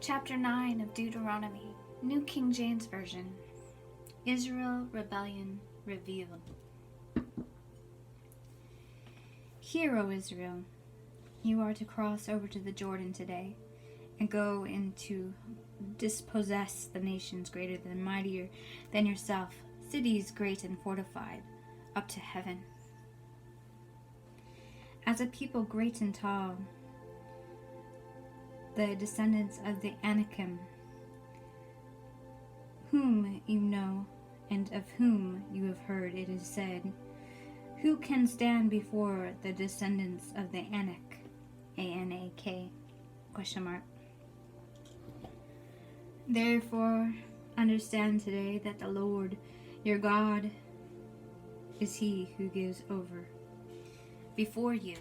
Chapter 9 of Deuteronomy, New King James Version. Israel Rebellion Revealed. Hear, O Israel, you are to cross over to the Jordan today, and go in to dispossess the nations greater than mightier than yourself, cities great and fortified, up to heaven. As a people great and tall, the descendants of the Anakim, whom you know, and of whom you have heard it is said, who can stand before the descendants of the Anak? A-N-A-K, ? Therefore, understand today that the Lord, your God, is he who gives over before you.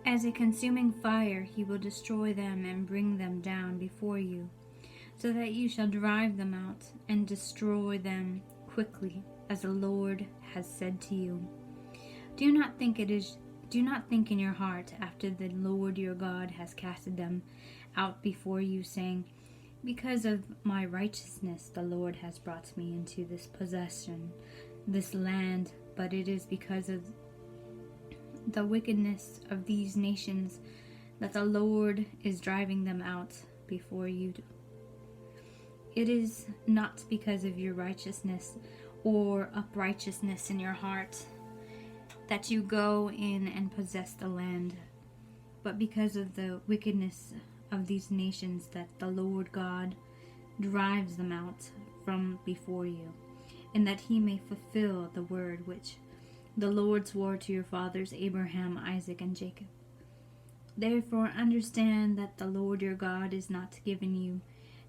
As a consuming fire, he will destroy them and bring them down before you, so that you shall drive them out and destroy them quickly, as the Lord has said to you. Do not think in your heart after the Lord your God has casted them out before you, saying, because of my righteousness the Lord has brought me into this possession, this land, but it is because of the wickedness of these nations that the Lord is driving them out before you. It is not because of your righteousness or uprightness in your heart that you go in and possess the land, but because of the wickedness of these nations that the Lord God drives them out from before you, and that he may fulfill the word which the Lord swore to your fathers Abraham, Isaac, and Jacob. Therefore understand that the Lord your God is not giving you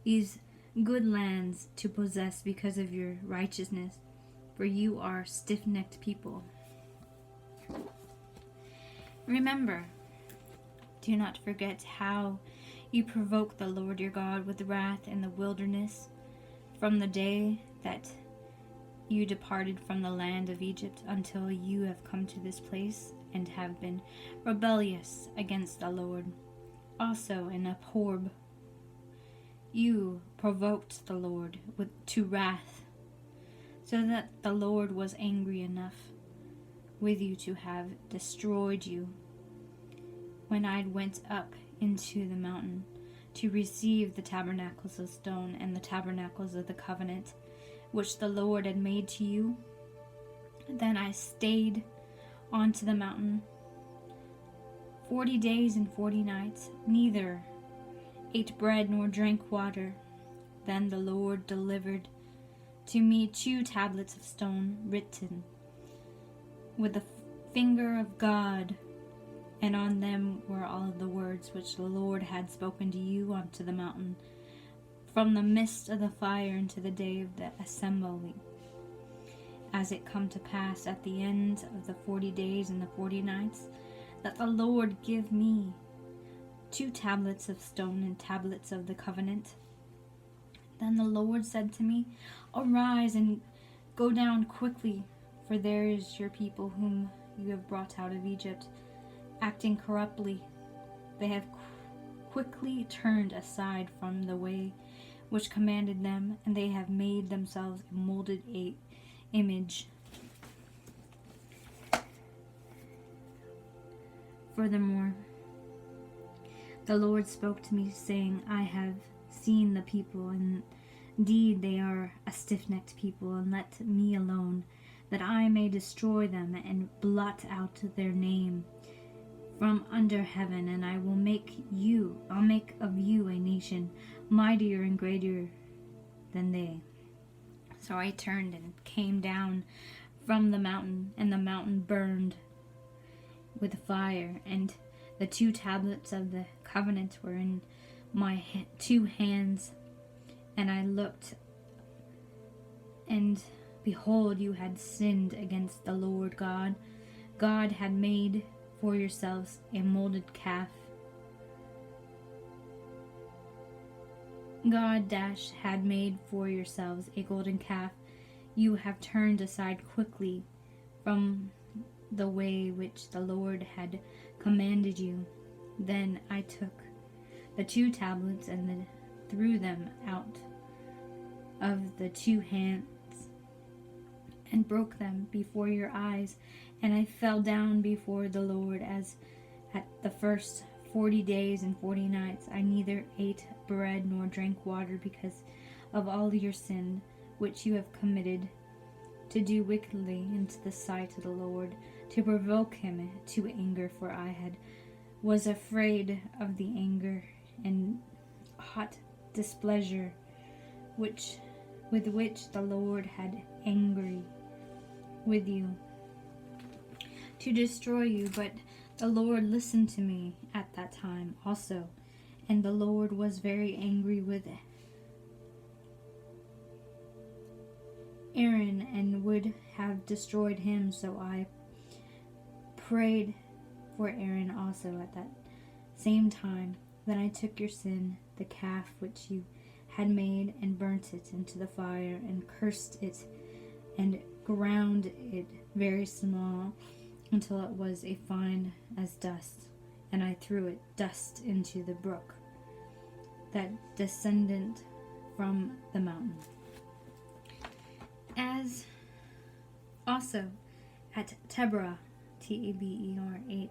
these good lands to possess because of your righteousness, for you are stiff-necked people. Remember, do not forget how you provoked the Lord your God with wrath in the wilderness from the day that you departed from the land of Egypt until you have come to this place and have been rebellious against the Lord. Also in Horeb you provoked the Lord to wrath, so that the Lord was angry enough with you to have destroyed you. When I went up into the mountain to receive the tabernacles of stone and the tabernacles of the covenant, which the Lord had made to you, then I stayed onto the mountain 40 days and 40 nights, neither ate bread nor drank water. Then the Lord delivered to me 2 tablets of stone written with the finger of God, and on them were all of the words which the Lord had spoken to you onto the mountain, from the midst of the fire into the day of the assembly. As it come to pass at the end of the 40 days and the 40 nights, that the Lord give me 2 tablets of stone and tablets of the covenant. Then the Lord said to me, arise and go down quickly, for there is your people whom you have brought out of Egypt, acting corruptly. They have quickly turned aside from the way which commanded them, and they have made themselves a molded image. Furthermore, the Lord spoke to me, saying, I have seen the people, and indeed they are a stiff-necked people, and let me alone, that I may destroy them and blot out their name from under heaven, and I'll make of you a nation mightier and greater than they. So I turned and came down from the mountain, and the mountain burned with fire, and the 2 tablets of the covenant were in my 2 hands. And I looked, and behold, you had sinned against the Lord God. God had made for yourselves a molded calf. God had made for yourselves a golden calf. You have turned aside quickly from the way which the Lord had commanded you. Then I took the 2 tablets and threw them out of the 2 hands and broke them before your eyes, and I fell down before the Lord as at the first 40 days and 40 nights. I neither ate bread nor drank water because of all your sin which you have committed, to do wickedly into the sight of the Lord, to provoke him to anger. For I was afraid of the anger and hot displeasure with which the Lord had angry with you, to destroy you. But the Lord listened to me at that time also, and the Lord was very angry with Aaron and would have destroyed him. So I prayed for Aaron also at that same time. Then I took your sin, the calf which you had made, and burnt it into the fire, and cursed it, and ground it very small until it was as fine as dust. And I threw it dust into the brook that descended from the mountain. As also at Taberah, Taberh,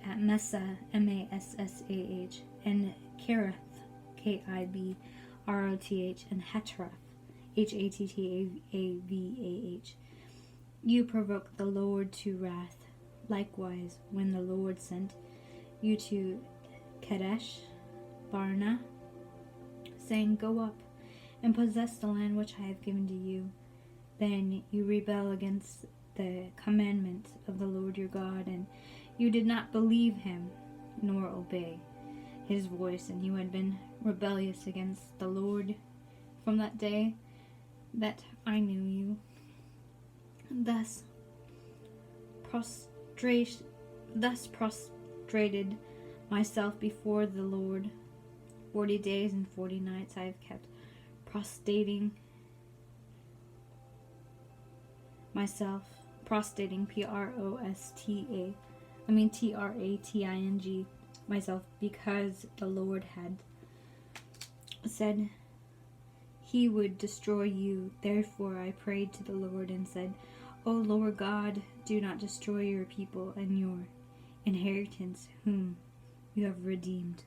at Massa, Massah, and Kerith, Kibbroth, and Hatrath, Hattavah. You provoked the Lord to wrath. Likewise, when the Lord sent you to Kadesh Barnea, saying, Go up and possess the land which I have given to you, then you rebel against the commandment of the Lord your God, and you did not believe him, nor obey his voice, and you had been rebellious against the Lord from that day that I knew you. Thus prostrated myself before the Lord. 40 days and 40 nights I have kept prostrating myself, Trating myself, because the Lord had said he would destroy you. Therefore I prayed to the Lord and said, O Lord God, do not destroy your people and your inheritance, whom you have redeemed.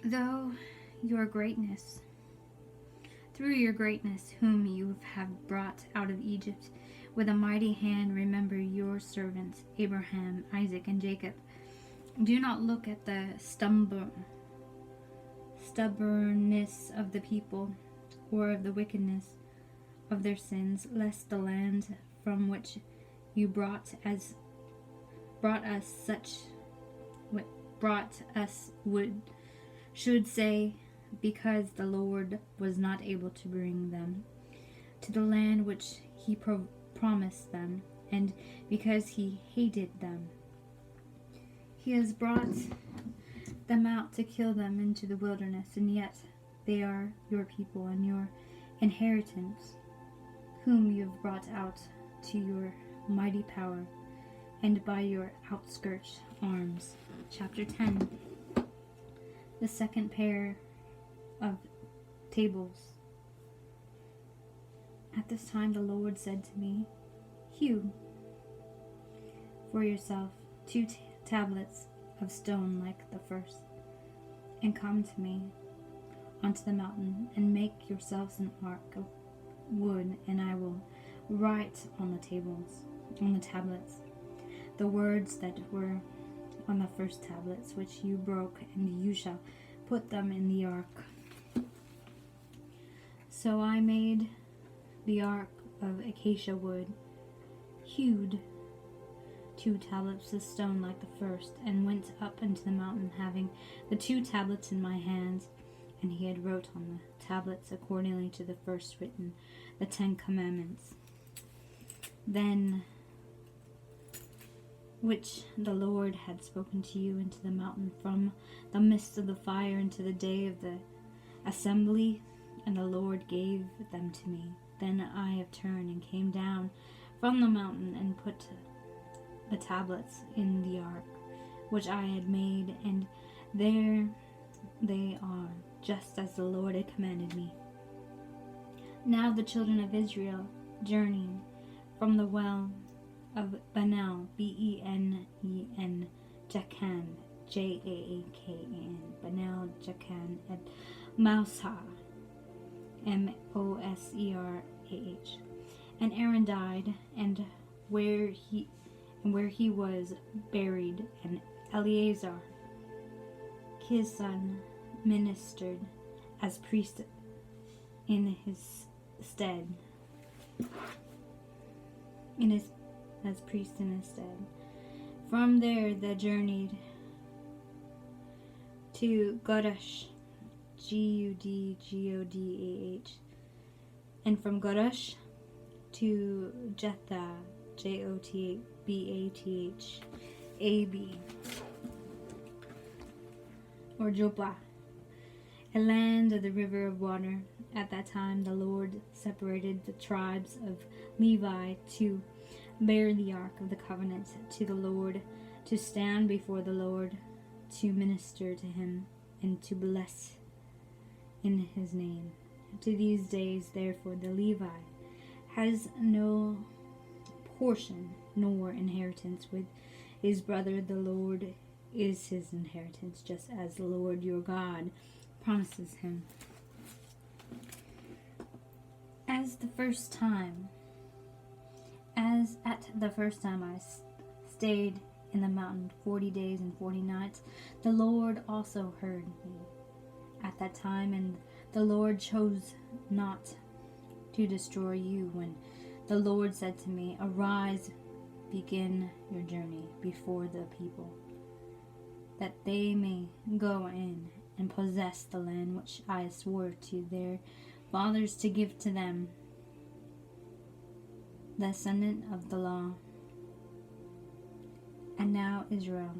Through your greatness, whom you have brought out of Egypt with a mighty hand, remember your servants Abraham, Isaac, and Jacob. Do not look at the stubbornness of the people, or of the wickedness of their sins, lest the land from which you brought us should say, because the Lord was not able to bring them to the land which he promised them, and because he hated them, he has brought them out to kill them into the wilderness, and yet they are your people and your inheritance, whom you have brought out to your mighty power and by your outstretched arms. Chapter 10. The second pair of tables. At this time the Lord said to me, Hew for yourself 2 tablets of stone like the first, and come to me onto the mountain, and make yourselves an ark of wood, and I will write on the tablets, the words that were on the first tablets, which you broke, and you shall put them in the ark. So I made the ark of acacia wood, hewed 2 tablets of stone like the first, and went up into the mountain, having the 2 tablets in my hands. And he had wrote on the tablets accordingly to the first written, the 10 commandments. Then which the Lord had spoken to you into the mountain from the midst of the fire into the day of the assembly and the Lord gave them to me. Then I have turned and came down from the mountain and put the tablets in the ark which I had made, and there they are, just as the Lord had commanded me. Now the children of Israel journeyed from the well of Benel, B-E-N-E-N, Jaakan, J-A-A-K-A-N, Benel, Jaakan, at Moussah, M-O-S-E-R-A-H. And Aaron died, and where he was buried, and Eleazar, his son, ministered as priest in his stead. As priest in his stead. From there they journeyed to Godash, G-U-D-G-O-D-A-H, and from Godash to Jetha, J-O-T-B-A-T-H-A-B, or Joppa, a land of the river of water. At that time the Lord separated the tribes of Levi to bear the ark of the covenant to the Lord, to stand before the Lord, to minister to him, and to bless in his name. To these days, therefore, the Levi has no portion nor inheritance with his brother. The Lord is his inheritance, just as the Lord your God promises him. As at the first time I stayed in the mountain 40 days and 40 nights, the Lord also heard me at that time, and the Lord chose not to destroy you, when the Lord said to me, Arise, begin your journey before the people, that they may go in and possess the land which I swore to their fathers to give to them, the descendant of the law. And now, Israel,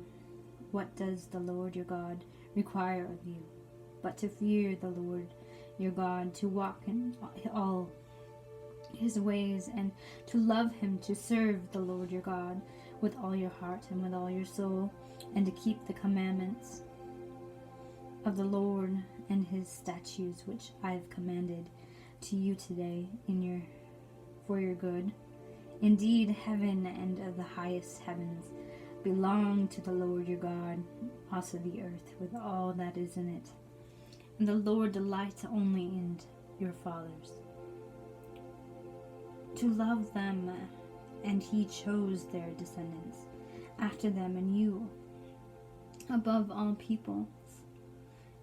what does the Lord your God require of you, but to fear the Lord your God, to walk in all his ways, and to love him, to serve the Lord your God with all your heart and with all your soul, and to keep the commandments of the Lord and his statutes which I have commanded to you today for your good. Indeed, heaven and of the highest heavens belong to the Lord your God, also the earth with all that is in it. And the Lord delights only in your fathers, to love them, and he chose their descendants after them and you above all peoples,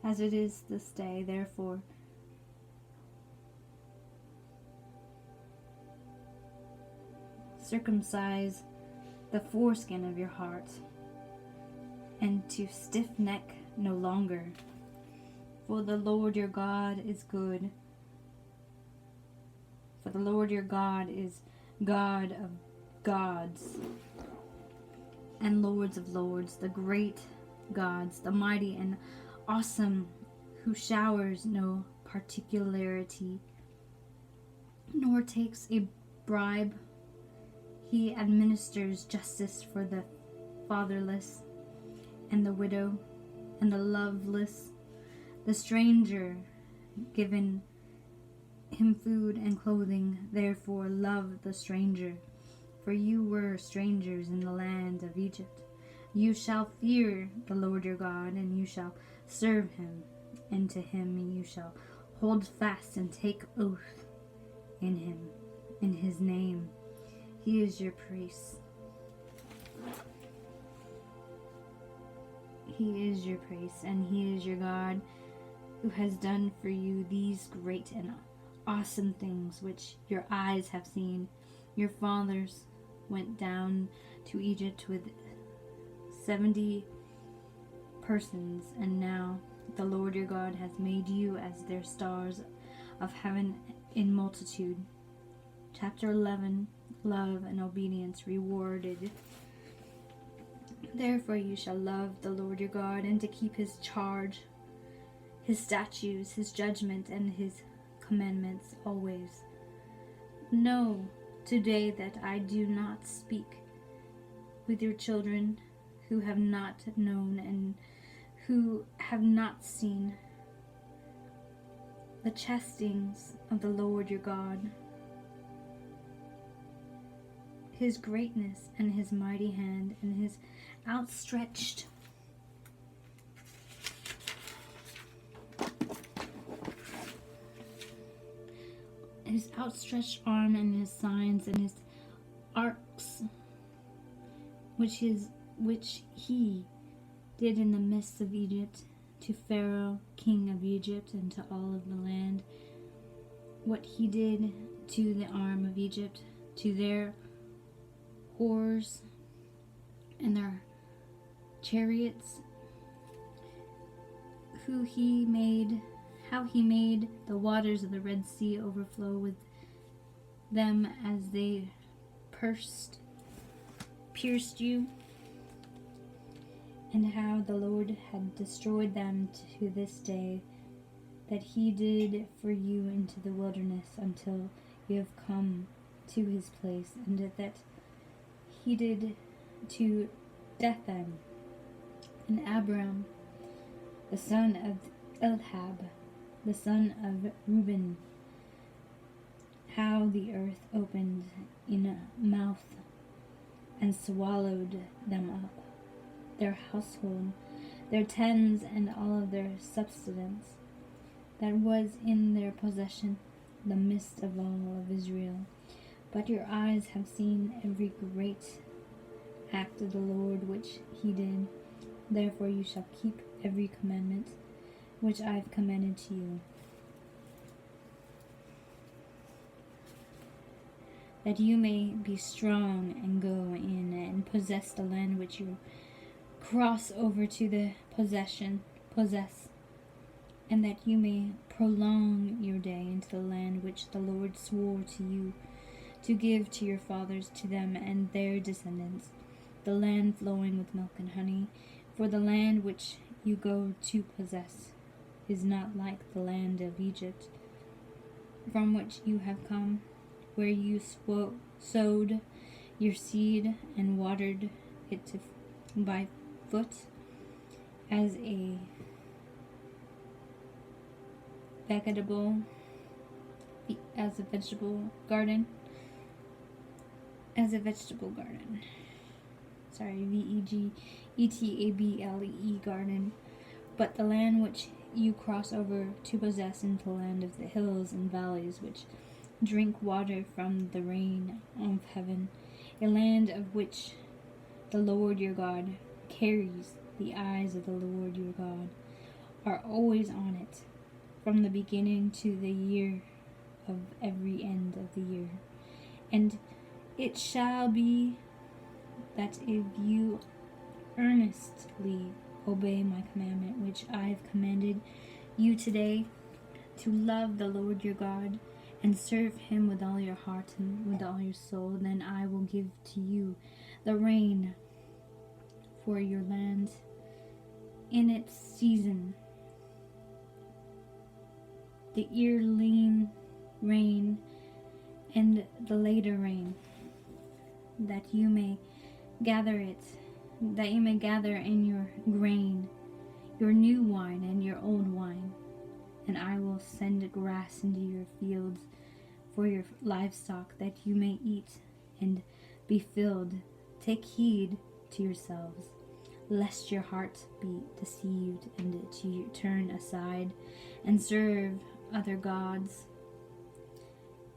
as it is this day. Therefore, circumcise the foreskin of your heart, and to stiff neck no longer. For the Lord your God is good. For the Lord your God is God of gods and Lords of lords, the great gods, the mighty and awesome, who showers no particularity, nor takes a bribe. He administers justice for the fatherless and the widow and the loveless, the stranger, given him food and clothing. Therefore love the stranger, for you were strangers in the land of Egypt. You shall fear the Lord your God, and you shall serve him, and to him you shall hold fast and take oath in him, in his name. He is your priest. He is your priest, and he is your God, who has done for you these great and awesome things which your eyes have seen. Your fathers went down to Egypt with 70 persons, and now the Lord your God has made you as their stars of heaven in multitude. Chapter 11. Love and obedience rewarded. Therefore you shall love the Lord your God, and to keep his charge, his statutes, his judgment, and his commandments always. Know today that I do not speak with your children who have not known and who have not seen the chastisings of the Lord your God, his greatness and his mighty hand and his outstretched arm and his signs and his arcs which he did in the midst of Egypt, to Pharaoh king of Egypt, and to all of the land, what he did to the arm of Egypt, to their oars and their chariots, how he made the waters of the Red Sea overflow with them as they pierced you, and how the Lord had destroyed them to this day, that he did for you into the wilderness until you have come to his place, and that he did to Dathan and Abiram, the son of Elhab, the son of Reuben, how the earth opened in a mouth and swallowed them up, their household, their tents, and all of their substance that was in their possession, the midst of all of Israel. But your eyes have seen every great act of the Lord which he did. Therefore you shall keep every commandment which I have commanded to you, that you may be strong and go in and possess the land which you cross over to the possess, and that you may prolong your day into the land which the Lord swore to you to give to your fathers, to them and their descendants, the land flowing with milk and honey. For the land which you go to possess is not like the land of Egypt, from which you have come, where you sowed your seed and watered it by foot as a vegetable garden. Vegetable garden. But the land which you cross over to possess into the land of the hills and valleys, which drink water from the rain of heaven, a land of which the Lord your God carries. The eyes of the Lord your God are always on it, from the beginning to the year of every end of the year. And it shall be that if you earnestly obey my commandment which I have commanded you today, to love the Lord your God and serve him with all your heart and with all your soul, then I will give to you the rain for your land in its season, the early rain and the later rain, that you may gather in your grain, your new wine and your old wine. And I will send grass into your fields for your livestock, that you may eat and be filled. Take heed to yourselves, lest your heart be deceived, and to turn aside and serve other gods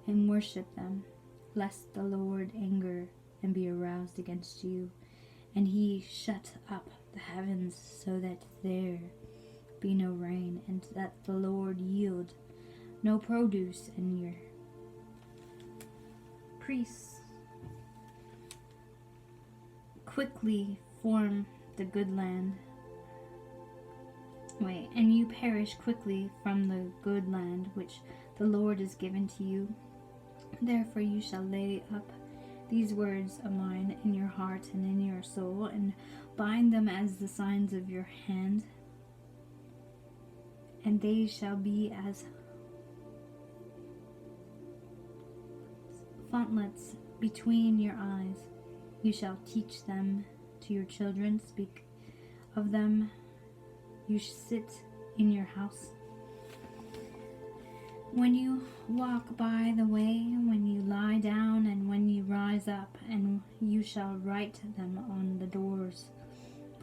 and worship them, lest the Lord anger and be aroused against you, and he shut up the heavens so that there be no rain, and that the Lord yield no produce, and your priests quickly form the good land. And you perish quickly from the good land which the Lord has given to you. Therefore you shall lay up these words of mine in your heart and in your soul, and bind them as the signs of your hand, and they shall be as frontlets between your eyes. You shall teach them to your children, speak of them. You sit in your house. When you walk by the way, when you lie down, and when you rise up, and you shall write them on the doors,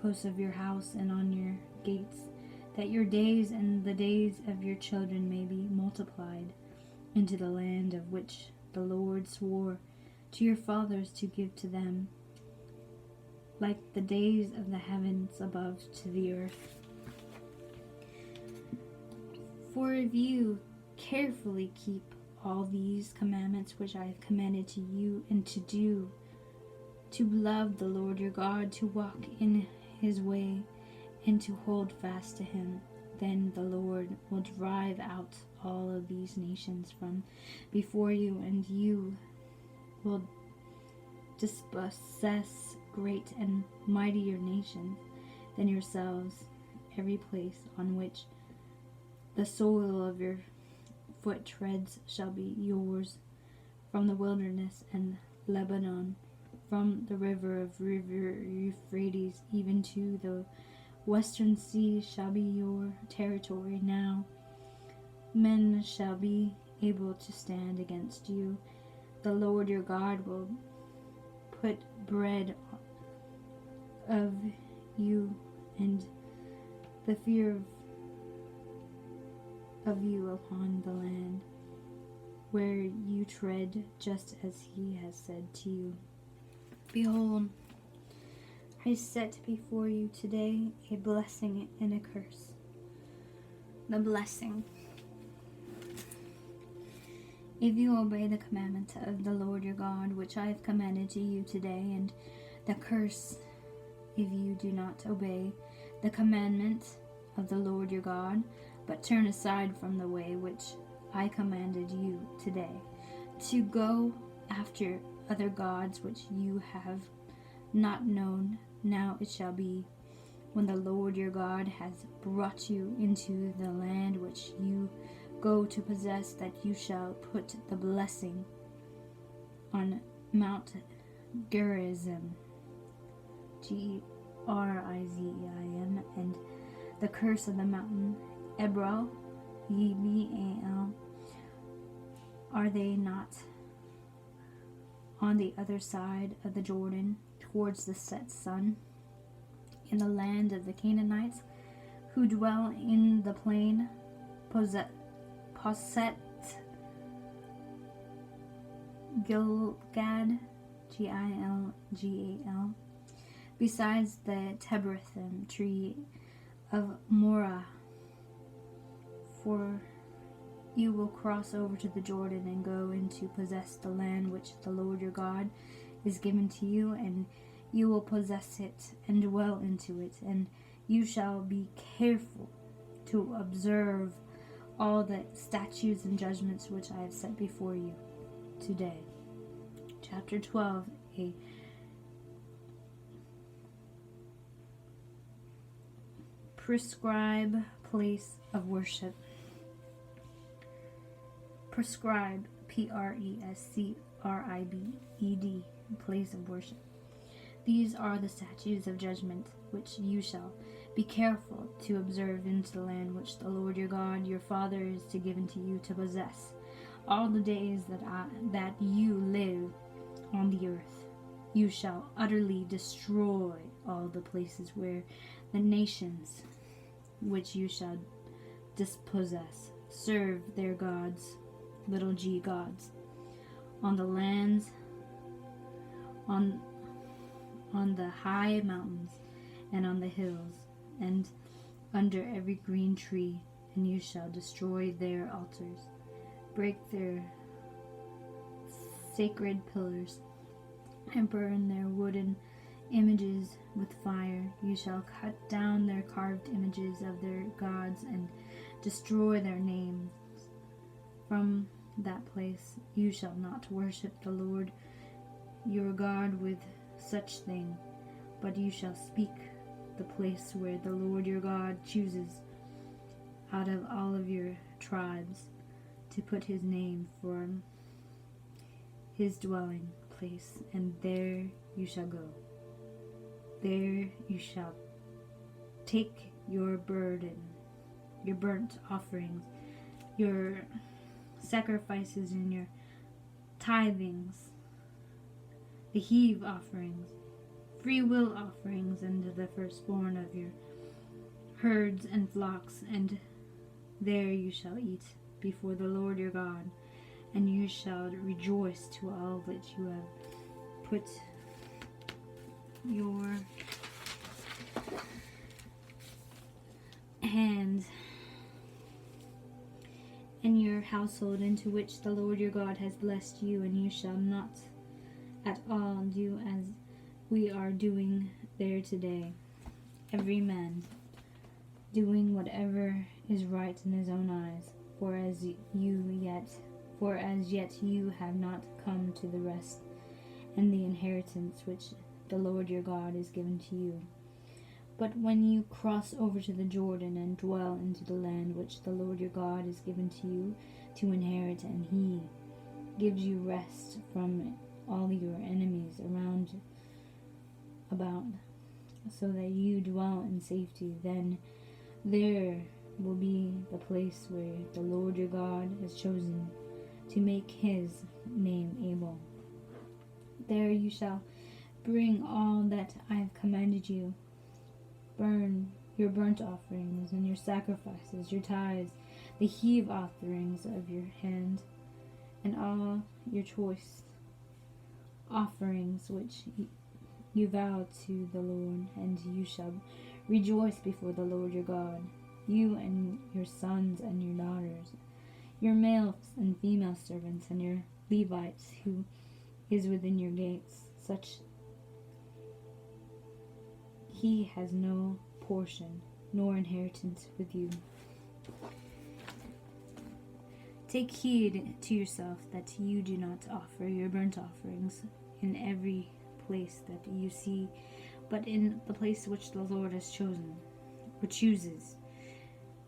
posts of your house, and on your gates, that your days and the days of your children may be multiplied into the land of which the Lord swore to your fathers to give to them, like the days of the heavens above to the earth. For if you carefully keep all these commandments which I have commanded to you, and to do, to love the Lord your God, to walk in his way, and to hold fast to him, then the Lord will drive out all of these nations from before you, and you will dispossess great and mightier nations than yourselves. Every place on which the soil of your foot treads shall be yours, from the wilderness and Lebanon, from the river Euphrates, even to the western sea shall be your territory. Now men shall be able to stand against you. The Lord your God will put bread of you and the fear of you upon the land where you tread, just as he has said to you. Behold, I set before you today a blessing and a curse. The blessing: if you obey the commandment of the Lord your God, which I have commanded to you today, and the curse: if you do not obey the commandment of the Lord your God, but turn aside from the way which I commanded you today, to go after other gods which you have not known. Now it shall be, when the Lord your God has brought you into the land which you go to possess, that you shall put the blessing on Mount Gerizim, Gerizim, and the curse of the mountain Ebal, Ebal. Are they not on the other side of the Jordan, towards the set sun, in the land of the Canaanites, who dwell in the plain, Poset, Gilgad, Gilgal, besides the terebinth tree of Morah? For you will cross over to the Jordan and go in to possess the land which the Lord your God is given to you, and you will possess it and dwell into it, and you shall be careful to observe all the statutes and judgments which I have set before you today. Chapter 12, a prescribed place of worship. Prescribed, Prescribed, place of worship. These are the statutes of judgment which you shall be careful to observe into the land which the Lord your God, your Father, is to give unto you to possess all the days that you live on the earth. You shall utterly destroy all the places where the nations which you shall dispossess serve their gods, little g gods, on the lands, on the high mountains, and on the hills, and under every green tree, and you shall destroy their altars, break their sacred pillars, and burn their wooden images with fire. You shall cut down their carved images of their gods, and destroy their names. From that place you shall not worship the Lord your God with such thing, but you shall speak the place where the Lord your God chooses out of all of your tribes to put his name, for his dwelling place, and there you shall go. There you shall take your burden, your burnt offerings, your sacrifices, and your tithings, the heave offerings, free will offerings, and the firstborn of your herds and flocks, and there you shall eat before the Lord your God, and you shall rejoice to all that you have put your hands and your household, into which the Lord your God has blessed you, and you shall not at all do as we are doing there today, every man doing whatever is right in his own eyes, for as yet you have not come to the rest and the inheritance which the Lord your God is given to you. But when you cross over to the Jordan and dwell into the land which the Lord your God is given to you to inherit, and he gives you rest from all your enemies around about, so that you dwell in safety, then there will be the place where the Lord your God has chosen to make his name able. There you shall bring all that I have commanded you. Burn your burnt offerings and your sacrifices, your tithes, the heave offerings of your hand, and all your choice offerings which you vow to the Lord, and you shall rejoice before the Lord your God, you and your sons and your daughters, your males and female servants, and your Levites who is within your gates. Such he has no portion nor inheritance with you. Take heed to yourself that you do not offer your burnt offerings in every place that you see, but in the place which the Lord has chosen, or chooses,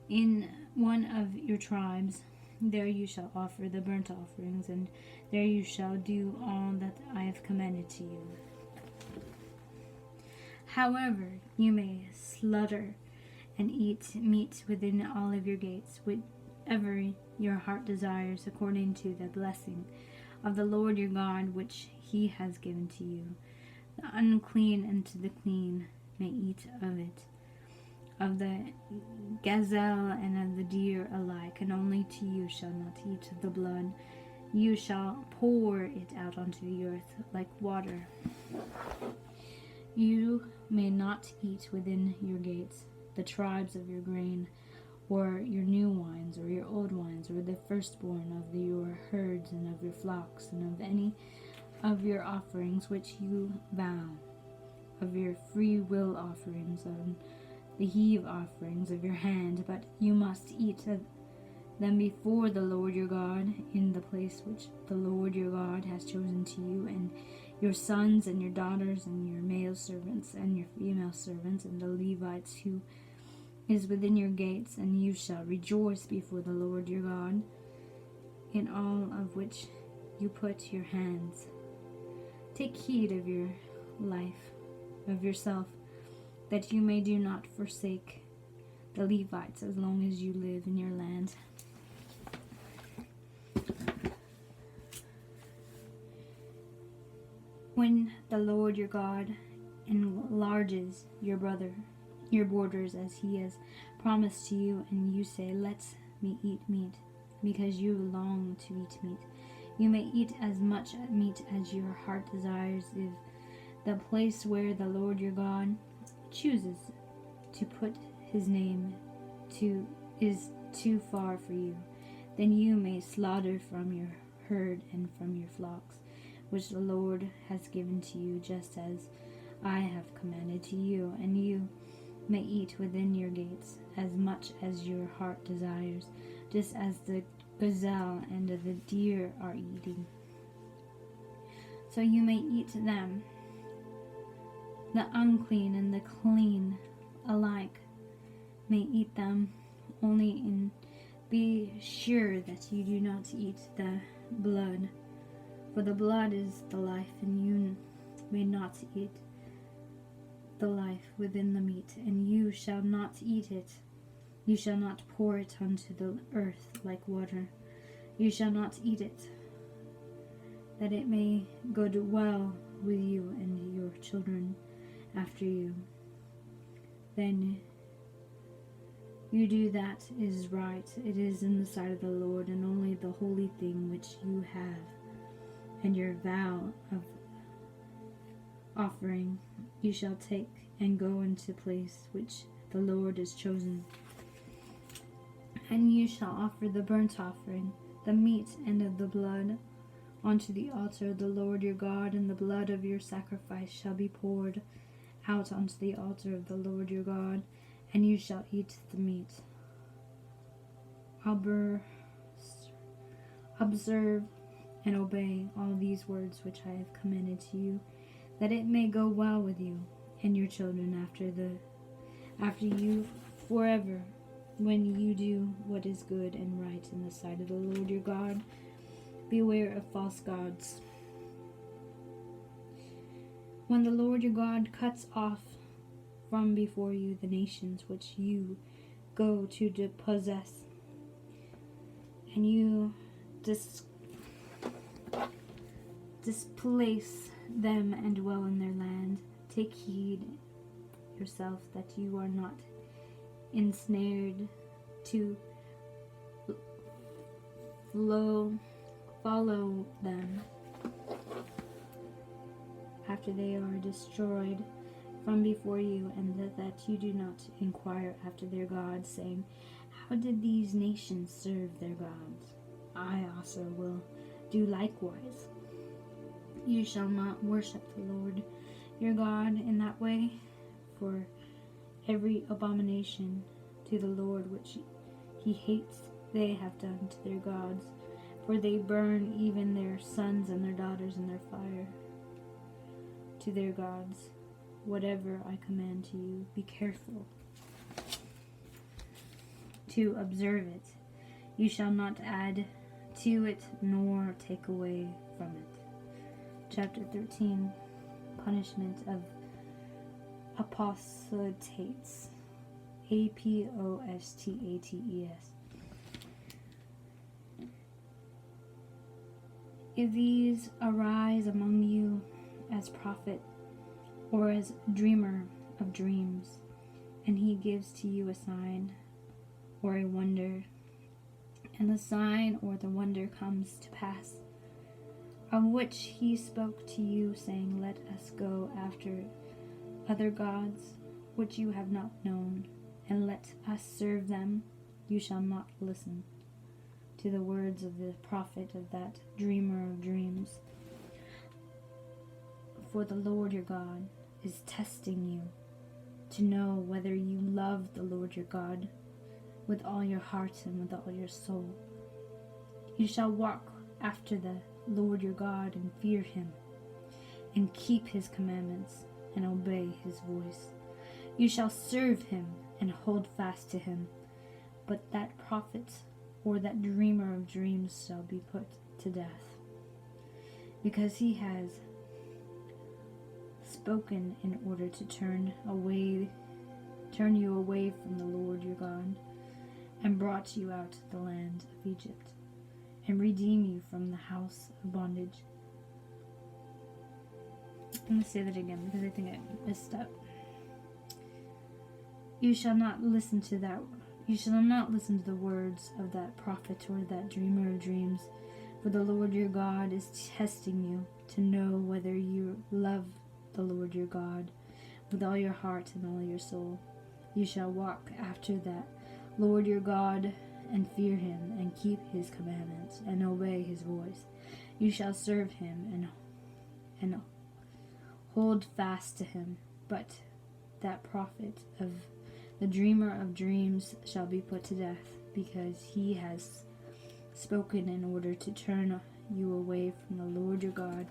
in one of your tribes. There you shall offer the burnt offerings, and there you shall do all that I have commanded to you. However, you may slaughter and eat meat within all of your gates, whatever your heart desires, according to the blessing of the Lord your God, which he has given to you. The unclean and to the clean may eat of it, of the gazelle and of the deer alike, and only to you shall not eat of the blood. You shall pour it out onto the earth like water. You may not eat within your gates the tribes of your grain, or your new wines, or your old wines, or the firstborn of your herds and of your flocks, and of any of your offerings which you vow, of your free will offerings, and the heave offerings of your hand, but you must eat them before the Lord your God in the place which the Lord your God has chosen to you, and your sons and your daughters and your male servants and your female servants and the Levites who is within your gates, and you shall rejoice before the Lord your God in all of which you put your hands. Take heed of your life, of yourself, that you may do not forsake the Levites as long as you live in your land. When the Lord your God enlarges your borders as he has promised to you, and you say, "Let me eat meat," because you long to eat meat, you may eat as much meat as your heart desires. If the place where the Lord your God chooses to put his name to is too far for you, then you may slaughter from your herd and from your flocks, which the Lord has given to you, just as I have commanded to you, and you may eat within your gates as much as your heart desires, just as the gazelle and the deer are eating. So you may eat them, the unclean and the clean alike may eat them, only be sure that you do not eat the blood, For the blood is the life, and you may not eat the life within the meat, and you shall not eat it. You shall not pour it unto the earth like water. You shall not eat it, that it may go well with you and your children after you. Then you do that is right. It is in the sight of the Lord, and only the holy thing which you have, and your vow of offering you shall take, and go into place which the Lord has chosen. And you shall offer the burnt offering, the meat and of the blood, onto the altar of the Lord your God, and the blood of your sacrifice shall be poured out onto the altar of the Lord your God, and you shall eat the meat. Observe and obey all these words which I have commanded to you, that it may go well with you and your children after you forever, when you do what is good and right in the sight of the Lord your God. Beware of false gods. When the Lord your God cuts off from before you the nations which you go to possess, and you displace them and dwell in their land, take heed yourself that you are not ensnared to follow them after they are destroyed from before you, and that you do not inquire after their gods, saying, how did these nations serve their gods? I also will do likewise. You shall not worship the Lord your God in that way, for every abomination to the Lord which he hates they have done to their gods, for they burn even their sons and their daughters in their fire to their gods. Whatever I command to you, be careful to observe it. You shall not add to it nor take away from it. Chapter 13, Punishment of Apostates. Apostates. If these arise among you as prophet or as dreamer of dreams, and he gives to you a sign or a wonder, and the sign or the wonder comes to pass, of which he spoke to you, saying, let us go after other gods which you have not known, and let us serve them, you shall not listen to the words of the prophet of that dreamer of dreams. For the Lord your God is testing you to know whether you love the Lord your God with all your heart and with all your soul. You shall walk after the Lord your God and fear him, and keep his commandments and obey his voice. You shall serve him and hold fast to him. But that prophet or that dreamer of dreams shall be put to death, because he has spoken in order to turn you away from the Lord your God, and brought you out of the land of Egypt, and redeem you from the house of bondage. I'm going to say that again because I think I messed up. You shall not listen to the words of that prophet or that dreamer of dreams, for the Lord your God is testing you to know whether you love the Lord your God with all your heart and all your soul. You shall walk after that Lord your God and fear him and keep his commandments and obey his voice. You shall serve him and hold fast to him. But that prophet of the dreamer of dreams shall be put to death, because he has spoken in order to turn you away from the Lord your God,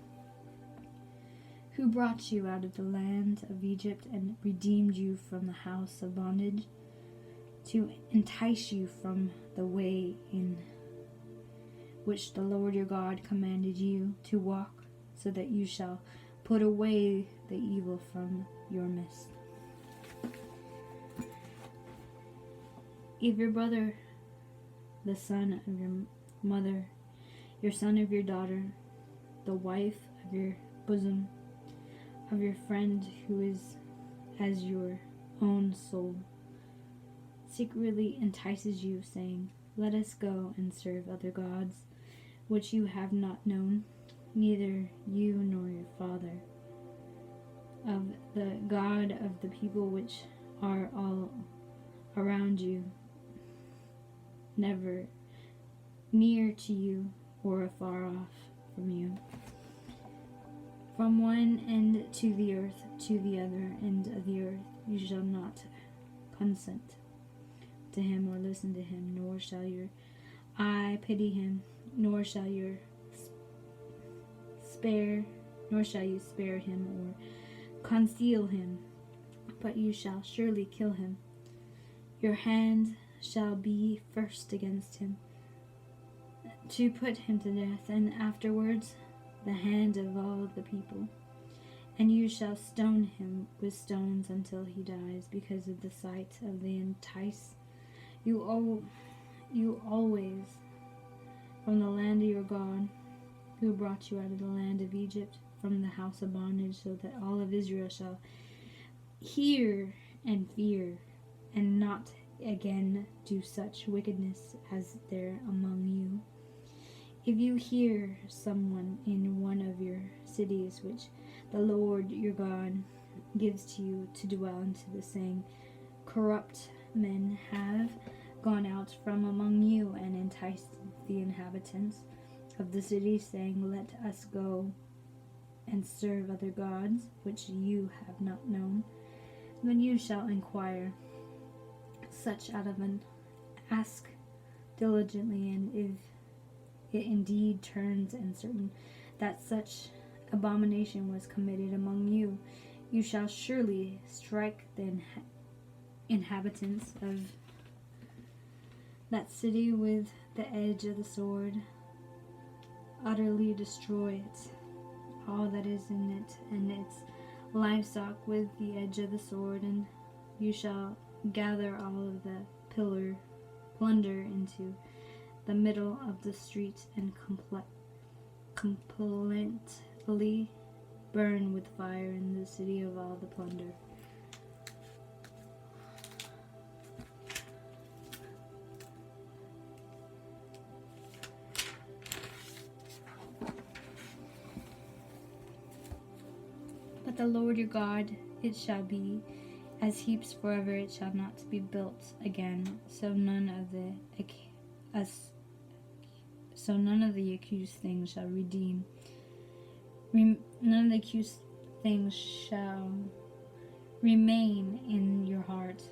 who brought you out of the land of Egypt and redeemed you from the house of bondage, to entice you from the way in which the Lord your God commanded you to walk, so that you shall put away the evil from your midst. If your brother, the son of your mother, your son of your daughter, the wife of your bosom, of your friend who is as your own soul, secretly entices you, saying, Let us go and serve other gods, which you have not known, neither you nor your father, of the God of the people which are all around you, never near to you or afar off from you. From one end to the earth to the other end of the earth you shall not consent to him or listen to him, nor shall your eye pity him, nor shall you spare him or conceal him, but you shall surely kill him. Your hand shall be first against him, to put him to death, and afterwards the hand of all the people. And you shall stone him with stones until he dies, because of the sight of the entice you always from the land of your God, who brought you out of the land of Egypt, from the house of bondage, so that all of Israel shall hear and fear, and not again do such wickedness as there among you. If you hear someone in one of your cities, which the Lord your God gives to you to dwell into, the saying, corrupt men have gone out from among you and enticed the inhabitants of the city, saying, Let us go and serve other gods, which you have not known, then you shall inquire such out of an ask diligently, and if it indeed turns and certain that such abomination was committed among you, you shall surely strike the inhabitants of that city with the edge of the sword, utterly destroy it, all that is in it, and its livestock with the edge of the sword, and you shall gather all of the plunder into the middle of the street, and completely burn with fire in the city of all the plunder. But the Lord your God, it shall be as heaps forever, it shall not be built again, so none of the accused things shall none of the accused things shall remain in your heart,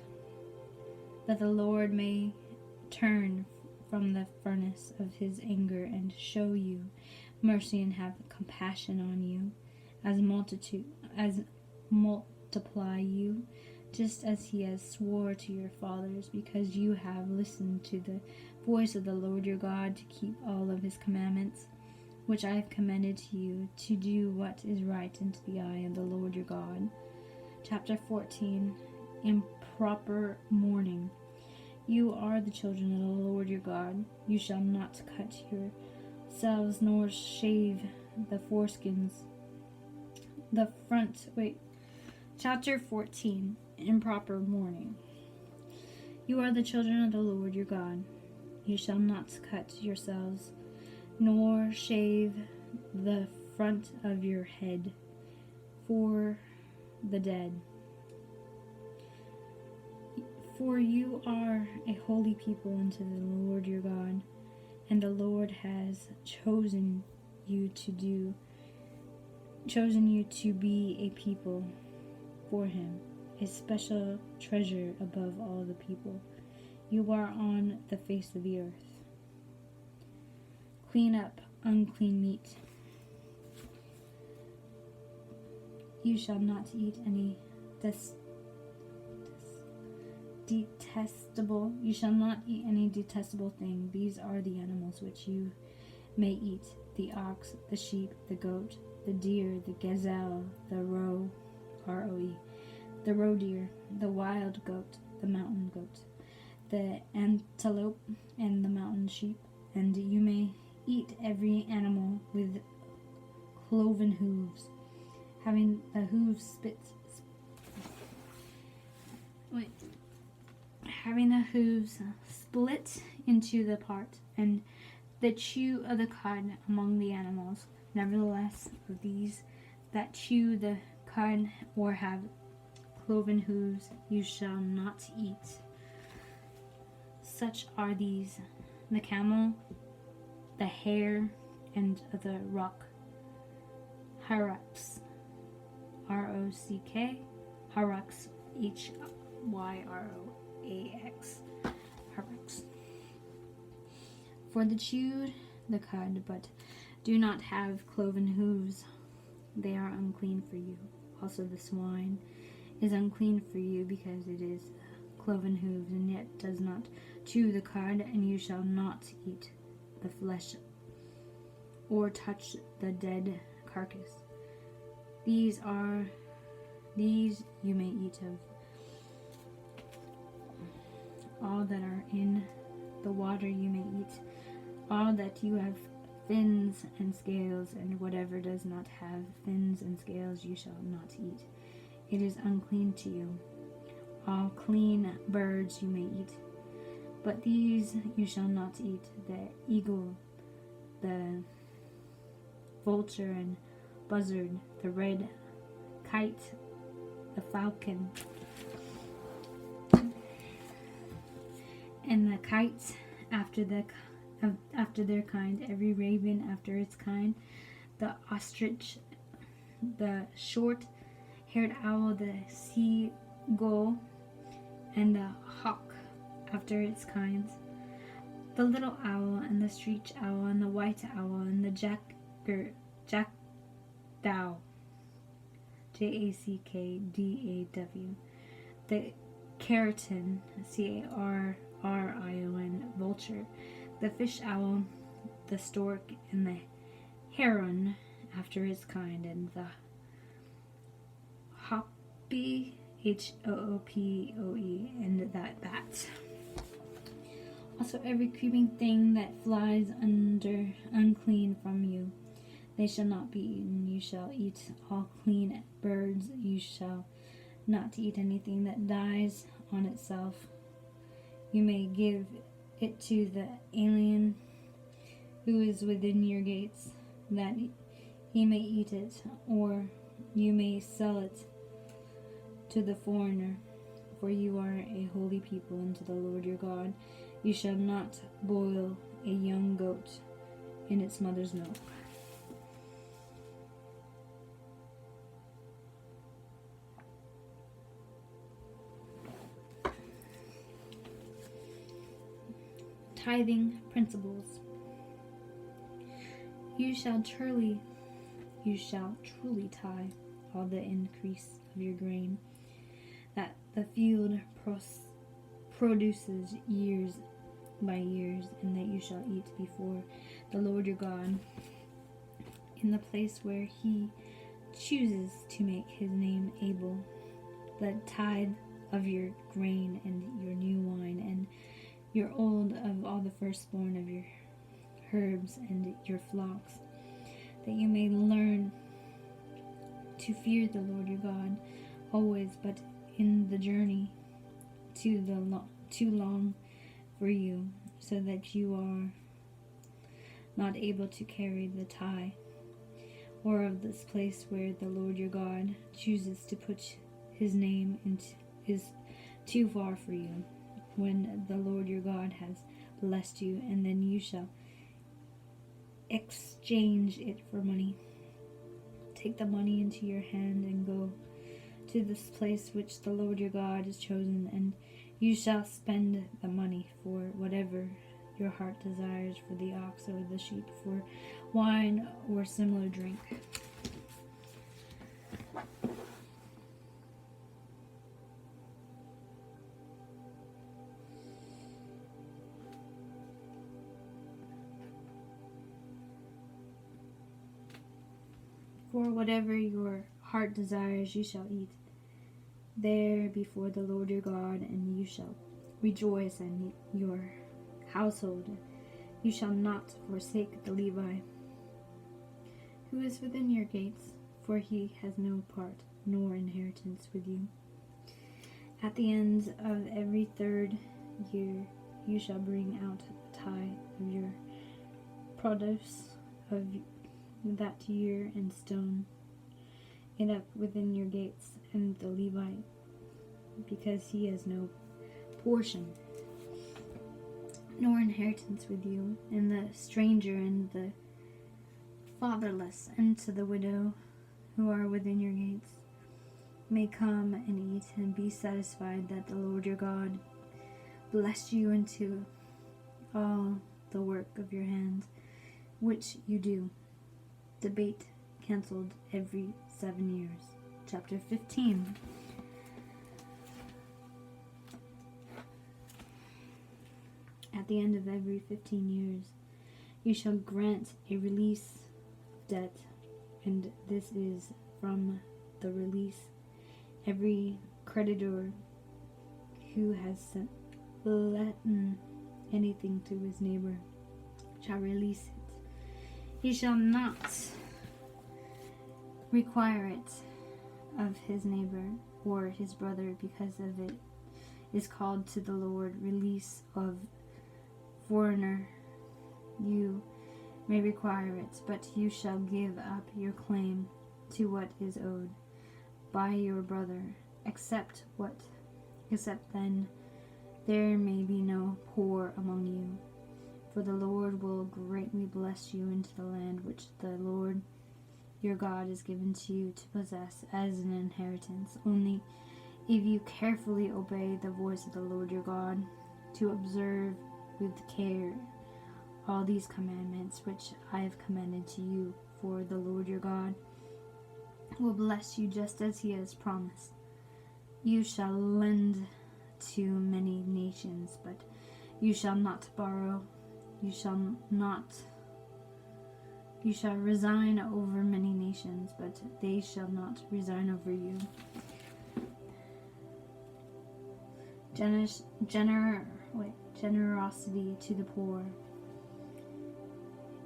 that the Lord may turn from the furnace of his anger and show you mercy and have compassion on you, as multiply you, just as he has swore to your fathers, because you have listened to the voice of the Lord your God, to keep all of his commandments, which I have commanded to you, to do what is right unto the eye of the Lord your God. Chapter 14. Improper mourning. You are the children of the Lord your God. You shall not cut yourselves, nor shave the foreskins. Chapter 14. Improper mourning. You are the children of the Lord your God. You shall not cut yourselves, nor shave the front of your head for the dead. For you are a holy people unto the Lord your God, and the Lord has chosen you to be a people for him, a special treasure above all the people. You are on the face of the earth. Clean up unclean meat. You shall not eat any detestable. You shall not eat any detestable thing. These are the animals which you may eat: the ox, the sheep, the goat, the deer, the gazelle, the roe, R-O-E, the roe deer, the wild goat, the mountain goat, the antelope, and the mountain sheep. And you may eat every animal with cloven hooves, having the hooves split into the part, and the chew of the cud among the animals. Nevertheless, of these that chew the cud or have cloven hooves, you shall not eat. Such are these: the camel, the hare, and the rock, hyrax, R-O-C-K, hyrax, Hyrax, hyrax. For the chewed the cud, but do not have cloven hooves, they are unclean for you. Also the swine is unclean for you, because it is cloven hooves, and yet does not chew the cud, and you shall not eat the flesh or touch the dead carcass. These you may eat of. All that are in the water you may eat. All that you have fins and scales, and whatever does not have fins and scales you shall not eat. It is unclean to you. All clean birds you may eat, but these you shall not eat: the eagle, the vulture and buzzard, the red kite, the falcon, and the kites after their kind, every raven after its kind, the ostrich, the short-haired owl, the seagull, and the hawk after its kinds, the little owl, and the screech owl, and the white owl, and the jackdaw, Jackdaw, the keratin, Carrion, vulture, the fish owl, the stork, and the heron after his kind, and the hoppy, Hoopoe, and that bat. Also every creeping thing that flies unclean from you, they shall not be eaten. You shall eat all clean birds. You shall not eat anything that dies on itself. You may give it to the alien who is within your gates, that he may eat it, or you may sell it to the foreigner, for you are a holy people unto the Lord your God. You shall not boil a young goat in its mother's milk. Tithing principles. You shall truly tithe all the increase of your grain, that the field produces years by years, and that you shall eat before the Lord your God in the place where he chooses to make his name able, the tithe of your grain and your new wine and your old, of all the firstborn of your herbs and your flocks, that you may learn to fear the Lord your God always, but in the journey too long for you, so that you are not able to carry the tie, or of this place where the Lord your God chooses to put his name into is too far for you, when the Lord your God has blessed you, and then you shall exchange it for money. Take the money into your hand and go to this place which the Lord your God has chosen, and you shall spend the money for whatever your heart desires, for the ox or the sheep, for wine or similar drink. For whatever your heart desires you shall eat there before the Lord your God, and you shall rejoice in your household. You shall not forsake the Levi who is within your gates, for he has no part nor inheritance with you. At the end of every 3rd year you shall bring out a tithe of your produce of that year, and stone it up within your gates, and the Levite, because he has no portion nor inheritance with you, and the stranger and the fatherless and to the widow who are within your gates may come and eat and be satisfied, that the Lord your God bless you into all the work of your hands which you do. Debate cancelled every 7 years. Chapter 15. At the end of every 15 years you shall grant a release of debt, and this is from the release. Every creditor who has lent anything to his neighbor shall release it. He shall not require it of his neighbor or his brother, because of it is called to the Lord release of foreigner. You may require it, but you shall give up your claim to what is owed by your brother, except then there may be no poor among you. For the Lord will greatly bless you into the land which the Lord your God is given to you to possess as an inheritance. Only if you carefully obey the voice of the Lord your God, to observe with care all these commandments which I have commanded to you, for the Lord your God will bless you just as he has promised. You shall lend to many nations, but you shall not borrow. You shall resign over many nations, but they shall not resign over you. Generosity to the poor.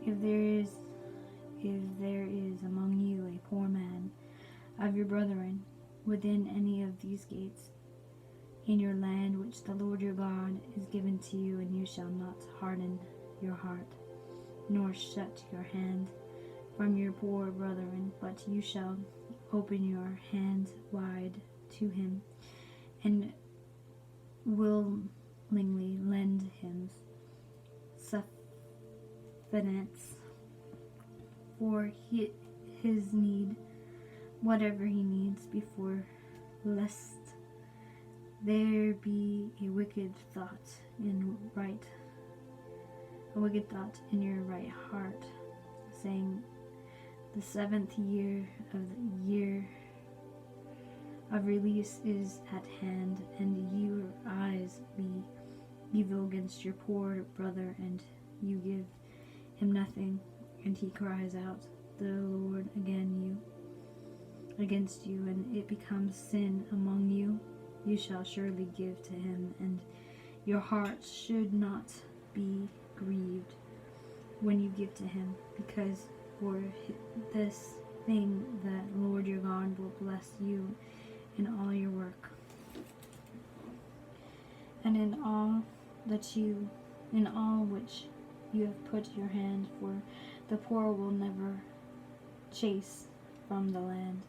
If there is among you a poor man of your brethren within any of these gates in your land which the Lord your God is given to you, and you shall not harden your heart, nor shut your hand from your poor brethren, but you shall open your hand wide to him, and willingly lend him sustenance for his need, whatever he needs, before lest there be a wicked thought in your right heart, saying, the 7th year of the year of release is at hand, and your eyes be evil against your poor brother, and you give him nothing, and he cries out the Lord against you, and it becomes sin among you. You shall surely give to him, and your heart should not be grieved when you give to him, because for this thing the Lord your God will bless you in all your work, and in all which you have put your hand, for the poor will never chase from the land.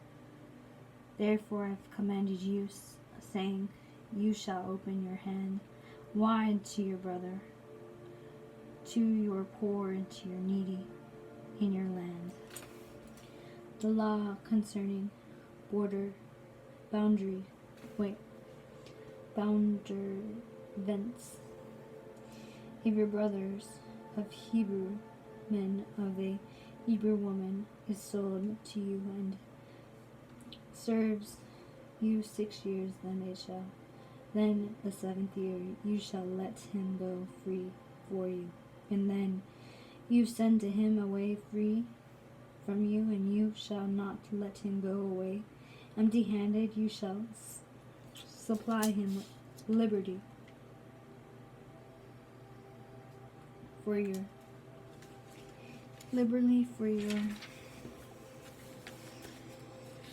Therefore I have commanded you, saying, you shall open your hand wide to your brother, to your poor and to your needy in your land. The law concerning boundary vents. If your brothers of Hebrew men of a Hebrew woman is sold to you and serves you 6 years, then the 7th year you shall let him go free for you, and then you send to him away free from you, and you you shall not let him go away empty-handed. You shall supply him liberty for your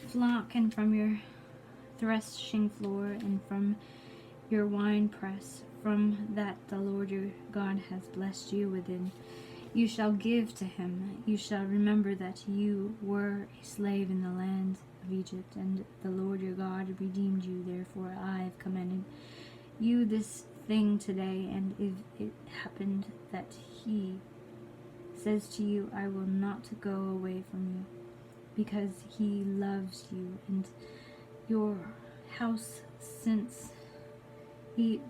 flock, and from your threshing floor, and from your wine press, from that the Lord your God has blessed you within. You shall give to him. You shall remember that you were a slave in the land of Egypt, and the Lord your God redeemed you. Therefore I have commanded you this thing today, and if it happened that he says to you, I will not go away from you, because he loves you and your house, since he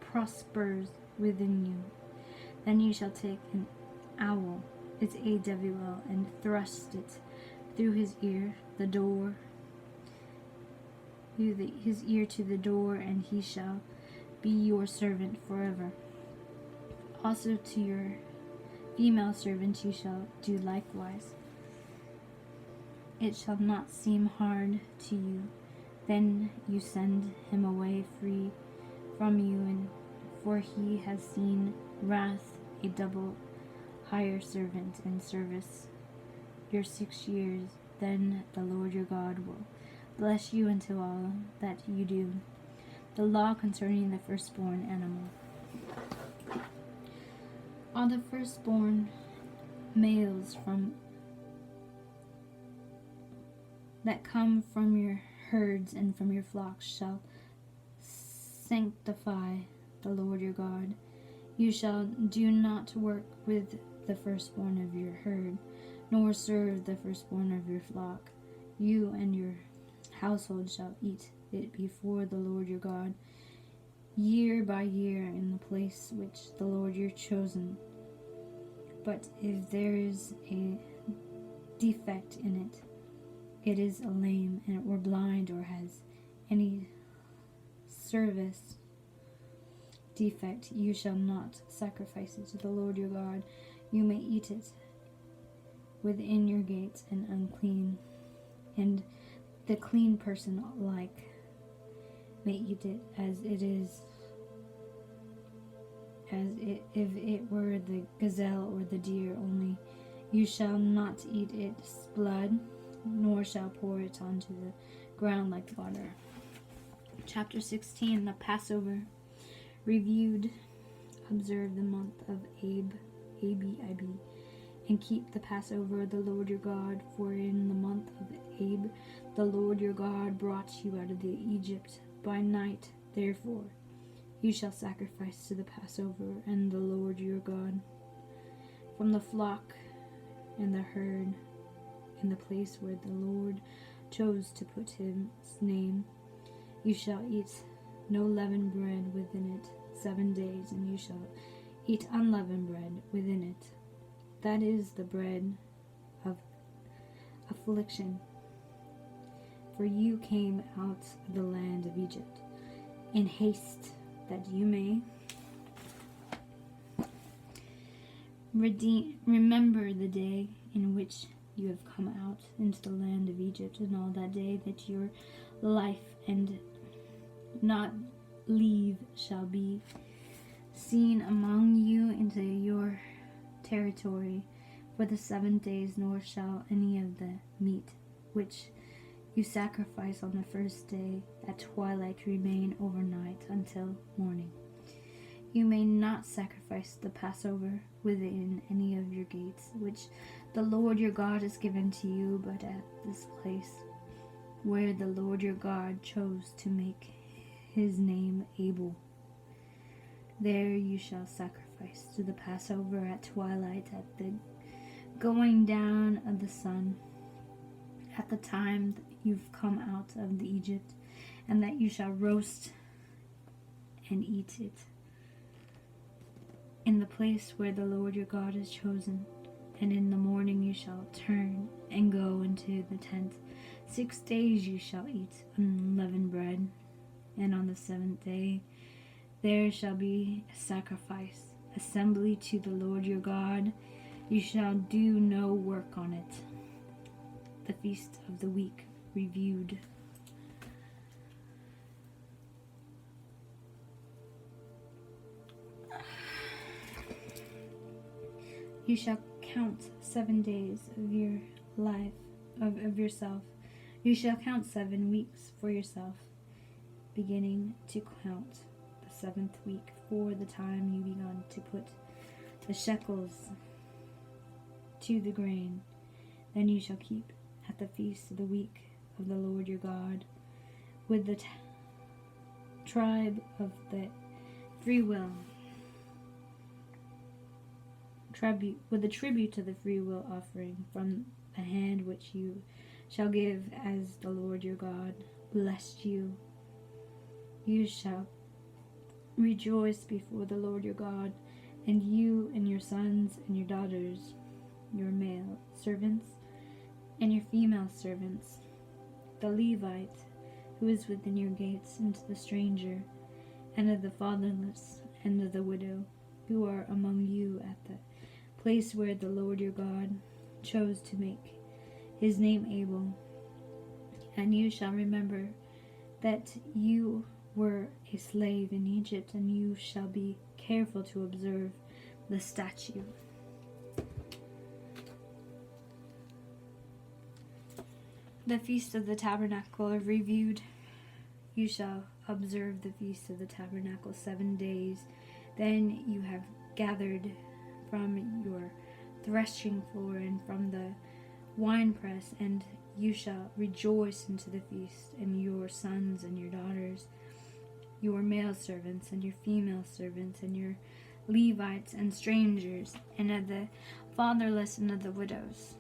prospers within you, then you shall take an awl, it's AWL, and thrust it through his ear, his ear to the door, and he shall be your servant forever. Also to your female servant you shall do likewise. It shall not seem hard to you. Then you send him away free from you, and for he has seen wrath, a double hire servant in service your 6 years. Then the Lord your God will bless you until all that you do. The law concerning the firstborn animal. All the firstborn males that come from your herds and from your flocks shall sanctify the Lord your God. You shall do not work with the firstborn of your herd, nor serve the firstborn of your flock. You and your household shall eat it before the Lord your God, year by year, in the place which the Lord your chosen. But if there is a defect in it, it is a lame or blind, or has any service defect, you shall not sacrifice it to the Lord your God. You may eat it within your gates, and unclean, and the clean person alike may eat it, if it were the gazelle or the deer only. You shall not eat its blood, nor shall pour it onto the ground like water. Chapter 16, the Passover. Reviewed. Observe the month of Abib, and keep the Passover of the Lord your God, for in the month of Abib the Lord your God brought you out of the Egypt by night. Therefore you shall sacrifice to the Passover and the Lord your God from the flock and the herd, in the place where the Lord chose to put his name. You shall eat no leavened bread within it 7 days, and you shall eat unleavened bread within it. That is the bread of affliction. For you came out of the land of Egypt in haste, that you may remember the day in which you have come out into the land of Egypt, and all that day that your life and not leave shall be seen among you into your territory for the 7 days, nor shall any of the meat which you sacrifice on the first day at twilight remain overnight until morning. You may not sacrifice the Passover within any of your gates, which the Lord your God has given to you, but at this place where the Lord your God chose to make his name able. There you shall sacrifice to the Passover at twilight, at the going down of the sun, at the time that you've come out of the Egypt, and that you shall roast and eat it in the place where the Lord your God has chosen. And in the morning you shall turn and go into the tent. 6 days you shall eat unleavened bread, and on the 7th day there shall be a assembly to the Lord your God. You shall do no work on it. the feast of the week reviewed. You shall count 7 days of your life, of yourself. You shall count 7 weeks for yourself, beginning to count the 7th week for the time you begun to put the shekels to the grain. Then you shall keep at the feast of the week of the Lord your God with the tribe of the free will. With the tribute to the free will offering from the hand which you shall give as the Lord your God blessed you. You shall rejoice before the Lord your God, and you and your sons and your daughters, your male servants and your female servants, the Levite who is within your gates, and to the stranger, and of the fatherless, and of the widow, who are among you at the place where the Lord your God chose to make his name able. And you shall remember that you were a slave in Egypt, and you shall be careful to observe the statute. The Feast of the Tabernacle reviewed. You shall observe the Feast of the Tabernacle 7 days. Then you have gathered from your threshing floor and from the winepress, and you shall rejoice into the feast, and your sons and your daughters, your male servants and your female servants, and your Levites and strangers, and of the fatherless and of the widows,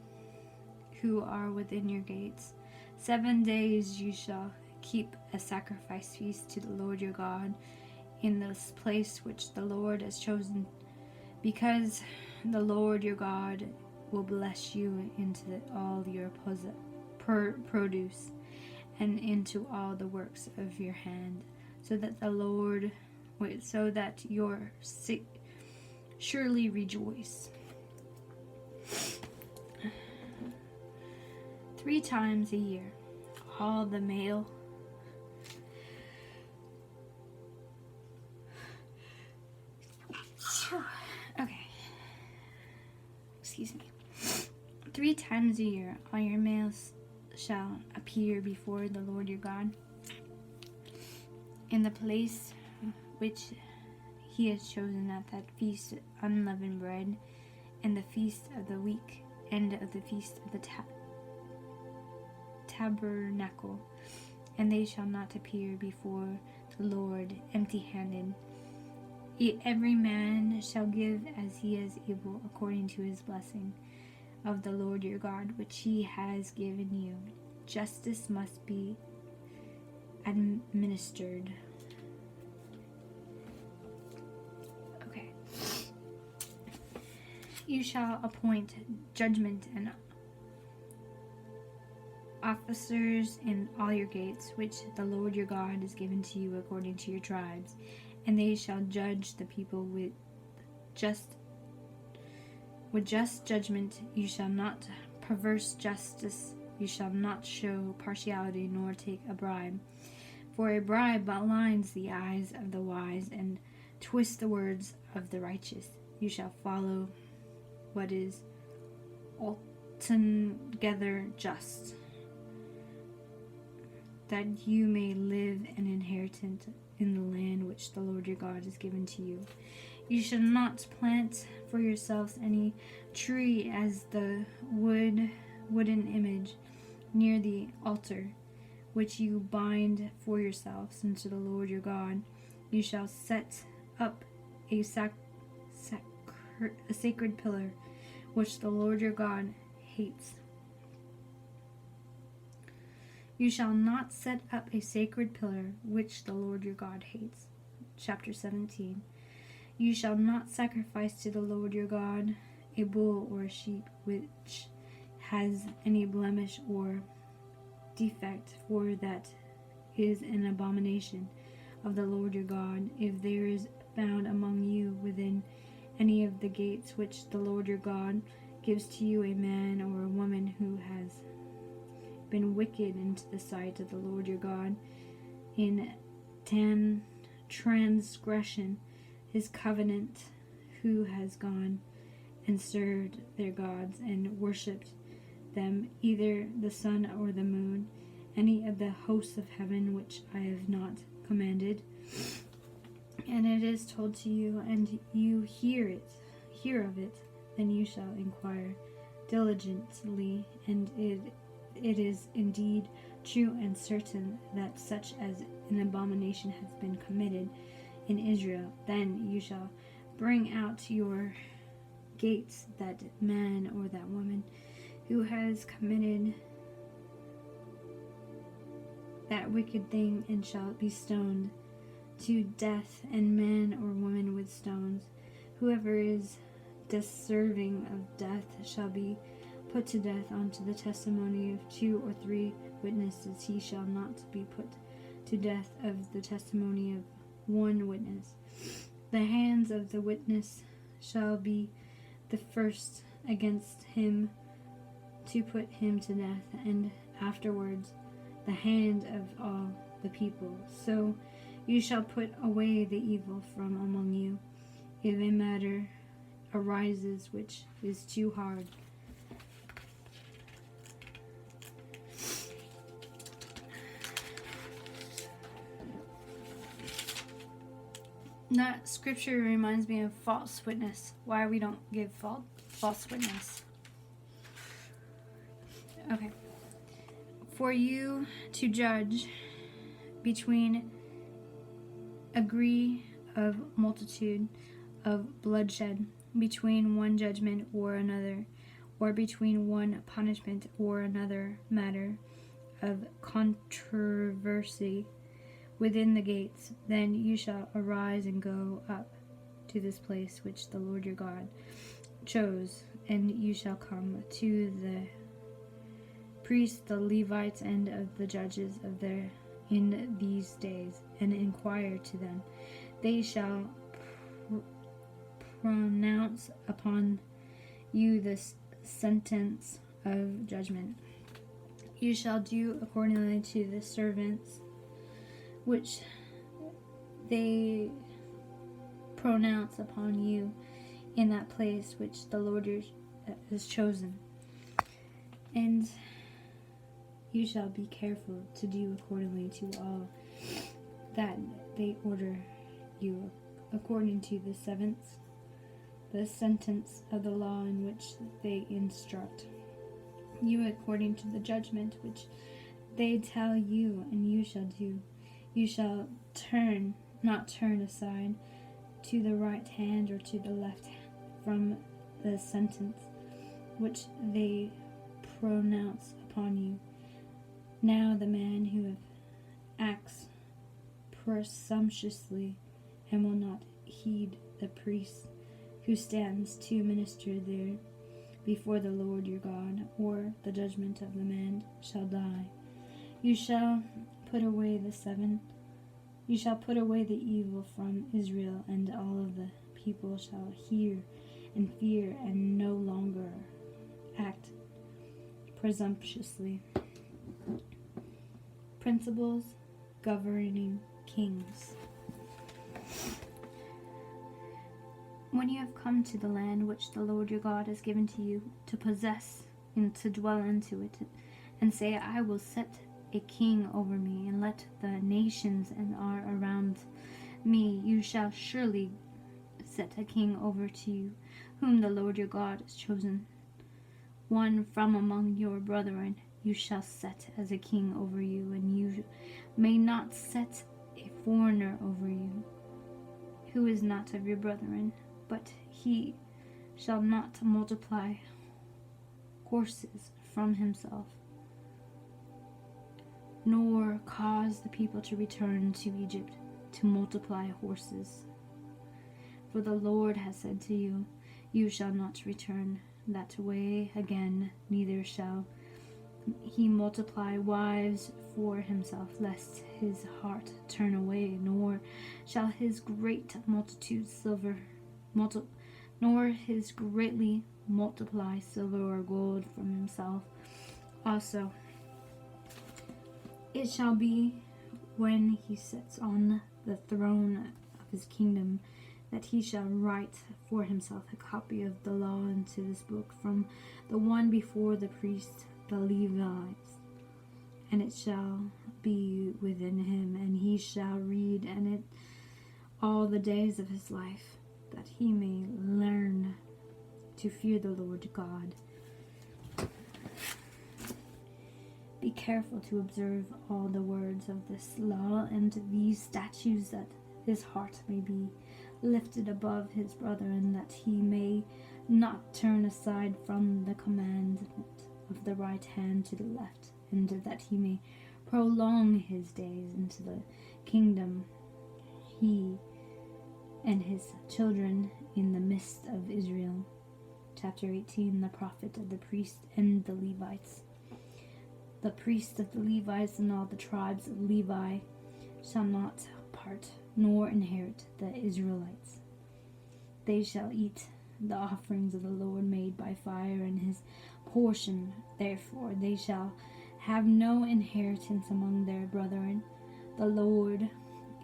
who are within your gates. 7 days you shall keep a sacrifice feast to the Lord your God in this place which the Lord has chosen, because the Lord your God will bless you into all your produce and into all the works of your hand, so that your surely rejoice. 3 times a year, all the male excuse me. 3 times a year, all your males shall appear before the Lord your God in the place which he has chosen at that feast, unleavened bread, and the feast of the week, and of the feast of the tabernacle. And they shall not appear before the Lord empty-handed. Every man shall give as he is able, according to his blessing of the Lord your God, which he has given you. Justice must be administered. Okay. You shall appoint judgment and officers in all your gates, which the Lord your God has given to you according to your tribes, and they shall judge the people with just judgment. You shall not perverse justice. You shall not show partiality, nor take a bribe. For a bribe blinds the eyes of the wise and twists the words of the righteous. You shall follow what is altogether just, that you may live an inheritance in the land which the Lord your God has given to you. You shall not plant for yourselves any tree as the wooden image near the altar, which you bind for yourselves unto the Lord your God. You shall set up a sacred pillar, which the Lord your God hates. You shall not set up a sacred pillar which the Lord your God hates. Chapter 17. You shall not sacrifice to the Lord your God a bull or a sheep which has any blemish or defect, for that is an abomination of the Lord your God. If there is found among you within any of the gates which the Lord your God gives to you a man or a woman who has wicked into the sight of the Lord your God, in transgression his covenant, who has gone and served their gods and worshipped them, either the sun or the moon, any of the hosts of heaven which I have not commanded, and it is told to you, and you hear of it, then you shall inquire diligently, and it is indeed true and certain that such as an abomination has been committed in Israel. Then you shall bring out your gates that man or that woman who has committed that wicked thing, and shall be stoned to death, and man or woman with stones. Whoever is deserving of death shall be put to death unto the testimony of 2 or 3 witnesses. He shall not be put to death of the testimony of 1 witness. The hands of the witness shall be the first against him to put him to death, and afterwards the hand of all the people. So you shall put away the evil from among you, if a matter arises which is too hard. That scripture reminds me of false witness. Why we don't give false witness. Okay. For you to judge between agree of multitude of bloodshed, between one judgment or another, or between one punishment or another matter of controversy within the gates, then you shall arise and go up to this place which the Lord your God chose, and you shall come to the priests, the Levites, and of the judges of their in these days, and inquire to them. They shall pronounce upon you this sentence of judgment. You shall do accordingly to the servants which they pronounce upon you in that place which the Lord has chosen. And you shall be careful to do accordingly to all that they order you, according to the sentence of the law in which they instruct you, according to the judgment which they tell you, and you shall do. You shall not turn aside to the right hand or to the left from the sentence which they pronounce upon you. Now the man who acts presumptuously and will not heed the priest who stands to minister there before the Lord your God, or the judgment of the man, shall die. You shall put away you shall put away the evil from Israel, and all of the people shall hear and fear, and no longer act presumptuously. Principles governing kings. When you have come to the land which the Lord your God has given to you to possess and to dwell into it, and say, I will set a king over me, and let the nations and are around me, you shall surely set a king over to you, whom the Lord your God has chosen. One from among your brethren you shall set as a king over you, and you may not set a foreigner over you, who is not of your brethren, but he shall not multiply horses from himself, nor cause the people to return to Egypt to multiply horses. For the Lord has said to you, you shall not return that way again, neither shall he multiply wives for himself, lest his heart turn away, nor shall his great multitude nor his greatly multiply silver or gold from himself also. It shall be when he sits on the throne of his kingdom that he shall write for himself a copy of the law into this book from the one before the priests, the Levites. And it shall be within him, and he shall read in it all the days of his life, that he may learn to fear the Lord God. Be careful to observe all the words of this law and these statutes, that his heart may be lifted above his brethren, that he may not turn aside from the commandment of the right hand to the left, and that he may prolong his days into the kingdom, he and his children in the midst of Israel. Chapter 18. The prophet of the priests and the Levites. The priests of the Levites and all the tribes of Levi shall not part nor inherit the Israelites. They shall eat the offerings of the Lord made by fire in his portion. Therefore they shall have no inheritance among their brethren. The Lord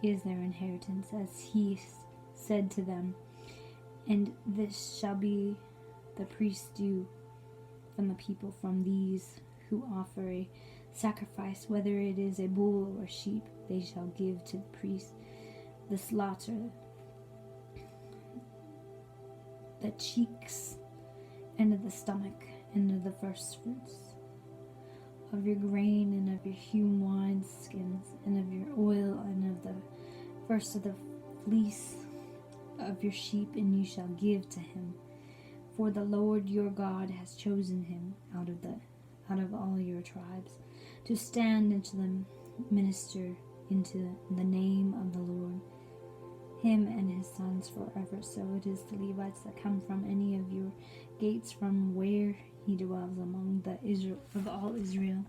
is their inheritance, as he said to them. And this shall be the priest's due from the people, from these who offer a sacrifice, whether it is a bull or sheep, they shall give to the priest the slaughter, the cheeks, and of the stomach, and of the first fruits of your grain, and of your hewn wine skins, and of your oil, and of the first of the fleece of your sheep, and you shall give to him. For the Lord your God has chosen him out of all your tribes, to stand and to minister into the name of the Lord, him and his sons forever. So it is the Levites that come from any of your gates, from where he dwells among the Israel of all Israel,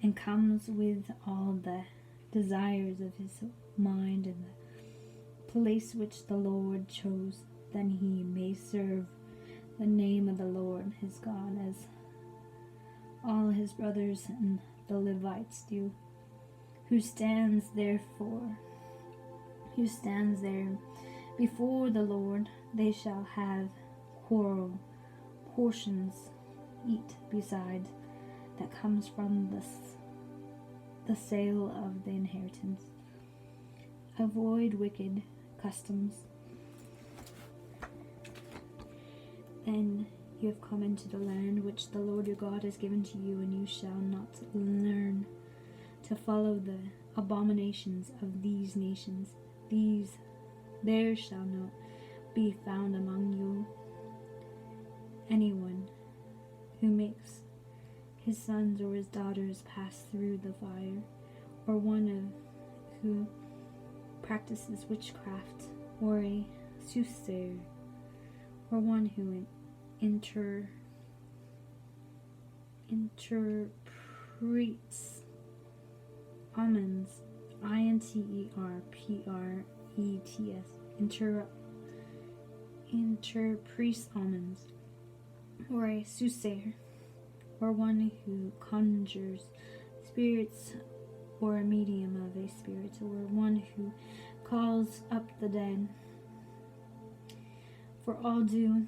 and comes with all the desires of his mind, and the place which the Lord chose, then he may serve the name of the Lord his God, as all his brothers and the Levites do, who stands there before the Lord. They shall have quarrel portions eat beside that comes from the sale of the inheritance. Avoid wicked customs. Then you have come into the land which the Lord your God has given to you, and you shall not learn to follow the abominations of these nations. There shall not be found among you anyone who makes his sons or his daughters pass through the fire, or one who practices witchcraft, or a soothsayer, or one who interprets omens, interprets omens, or a soothsayer, or one who conjures spirits, or a medium of a spirit, or one who calls up the dead. For all do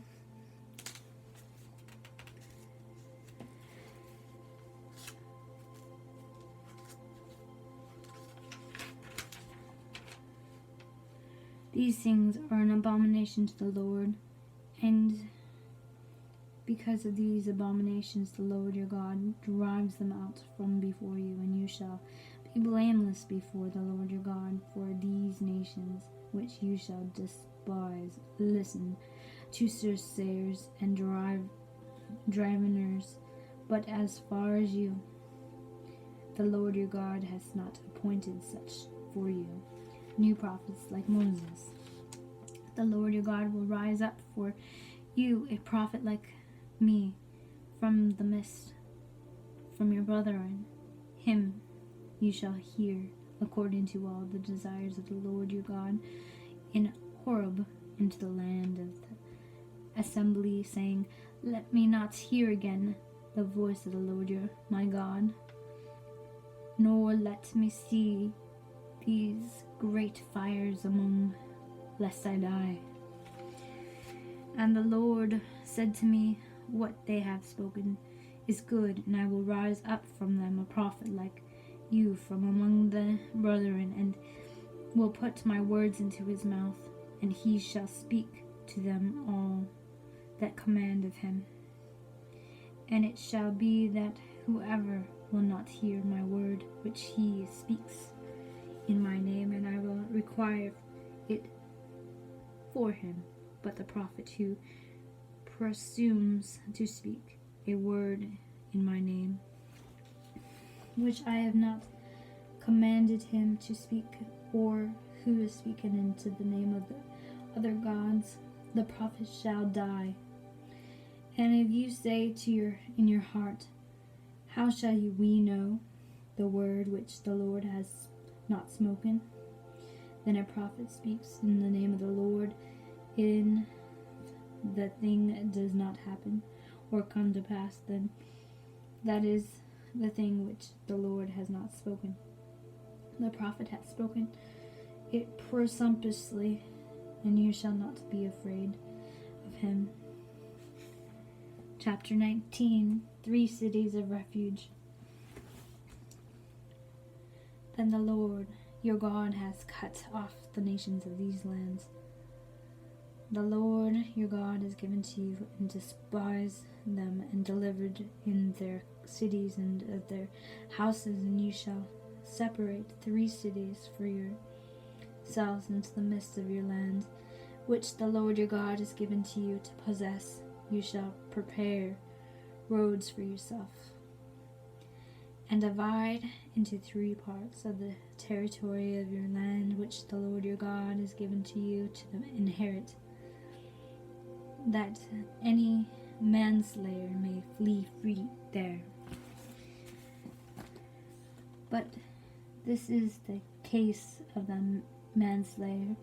these things are an abomination to the Lord, and because of these abominations the Lord your God drives them out from before you, and you shall be blameless before the Lord your God for these nations which you shall despise. Listen to soothsayers and diviners, but as far as you, the Lord your God has not appointed such for you, new prophets like Moses. The Lord your God will rise up for you a prophet like me from the midst, from your brethren. Him you shall hear according to all the desires of the Lord your God in Horeb, into the land of the assembly, saying, Let me not hear again the voice of the Lord my God, nor let me see these great fires among, lest I die. And the Lord said to me, what they have spoken is good, and I will rise up from them a prophet like you from among the brethren, and will put my words into his mouth, and he shall speak to them all that command of him. And it shall be that whoever will not hear my word which he speaks in my name, and I will require it for him, but the prophet who presumes to speak a word in my name, which I have not commanded him to speak, or who is speaking into the name of the other gods, the prophet shall die. And if you say in your heart, how shall we know the word which the Lord has not spoken? Then a prophet speaks in the name of the Lord, in the thing does not happen or come to pass, then that is the thing which the Lord has not spoken. The prophet hath spoken it presumptuously, and you shall not be afraid of him. Chapter 19, 3 cities of refuge. Then the Lord your God has cut off the nations of these lands. The Lord your God has given to you, and despised them, and delivered in their cities and of their houses, and you shall separate 3 cities for yourselves into the midst of your land, which the Lord your God has given to you to possess. You shall prepare roads for yourself, and divide into 3 parts of the territory of your land, which the Lord your God has given to you to inherit, that any manslayer may flee free there. But this is the case of the manslayer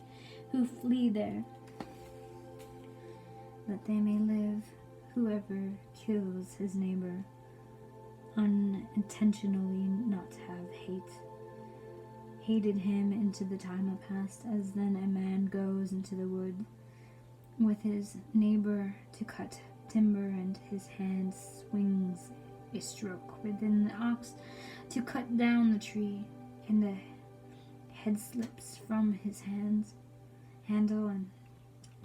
who flee there, that they may live. Whoever kills his neighbor unintentionally not have hated him into the time of past, as then a man goes into the wood with his neighbor to cut timber, and his hand swings a stroke within the ox to cut down the tree, and the head slips from his handle and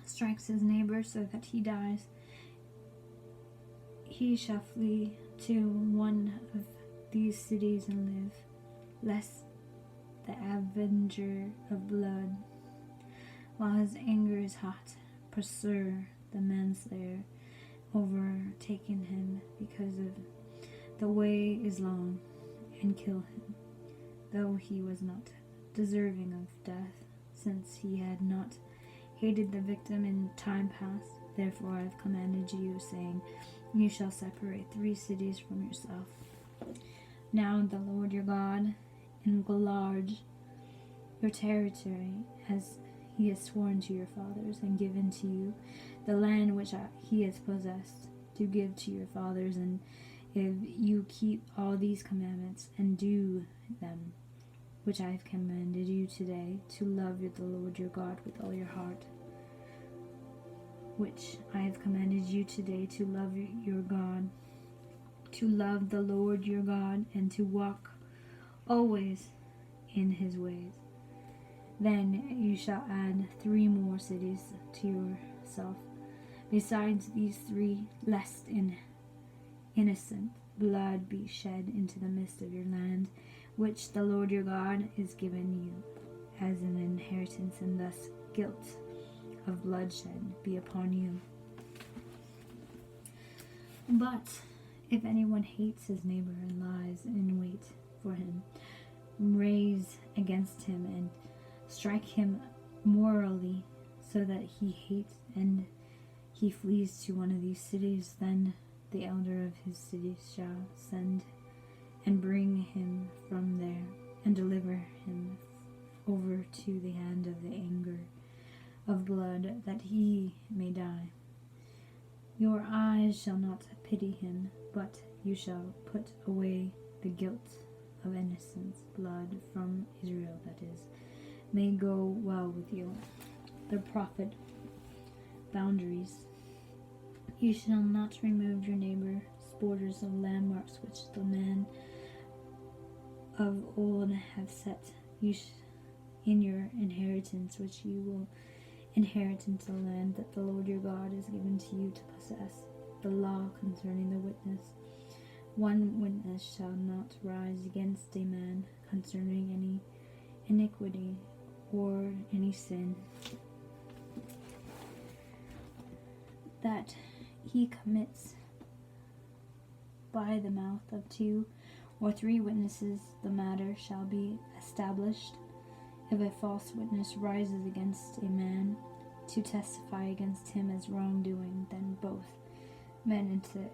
strikes his neighbor so that he dies. He shall flee to one of these cities and live, lest the avenger of blood, while his anger is hot, pursue the manslayer, overtaking him because of the way is long, and kill him, though he was not deserving of death, since he had not hated the victim in time past. Therefore I have commanded you, saying, you shall separate 3 cities from yourself. Now the Lord your God enlarge your territory, as he has sworn to your fathers, and given to you the land which he has possessed to give to your fathers. And if you keep all these commandments and do them, which I have commanded you today, to love the Lord your God with all your heart, which I have commanded you today, to love your God, to love the Lord your God, and to walk always in his ways, then you shall add 3 more cities to yourself, besides these 3, lest innocent blood be shed into the midst of your land, which the Lord your God is given you as an inheritance, and thus guilt of bloodshed be upon you. But if anyone hates his neighbor and lies in wait for him, raise against him and strike him morally, so that he hates and he flees to one of these cities, then the elder of his city shall send and bring him from there, and deliver him over to the hand of the anger of blood, that he may die. Your eyes shall not pity him, but you shall put away the guilt of innocence, blood from Israel, that is, may go well with you. The prophet boundaries. You shall not remove your neighbor's borders of landmarks which the men of old have set you in your inheritance, which you will inherit into the land that the Lord your God has given to you to possess. The law concerning the witness. One witness shall not rise against a man concerning any iniquity or any sin that he commits. By the mouth of 2 or 3 witnesses the matter shall be established. If a false witness rises against a man to testify against him as wrongdoing, then both men and the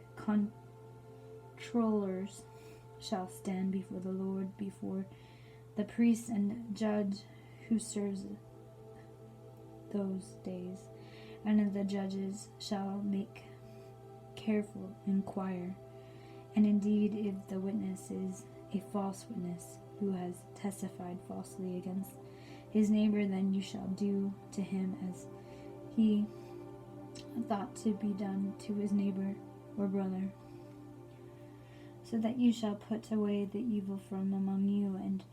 controllers shall stand before the Lord, before the priest and judge who serves those days. And the judges shall make careful inquire. And indeed, if the witness is a false witness who has testified falsely against his neighbor, then you shall do to him as he thought to be done to his neighbor or brother, so that you shall put away the evil from among you, and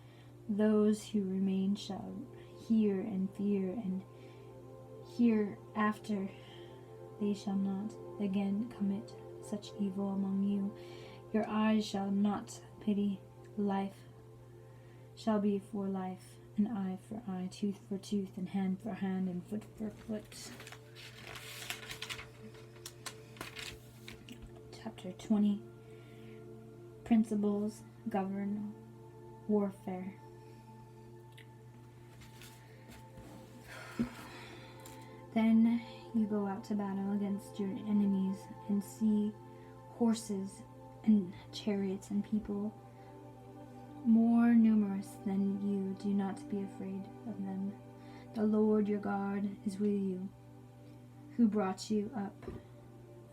those who remain shall hear and fear, and hereafter they shall not again commit such evil among you. Your eyes shall not pity. Life shall be for life, and eye for eye, tooth for tooth, and hand for hand, and foot for foot. Chapter 20. Principles govern warfare. Then you go out to battle against your enemies, and see horses and chariots and people more numerous than you. Do not be afraid of them. The Lord your God is with you, who brought you up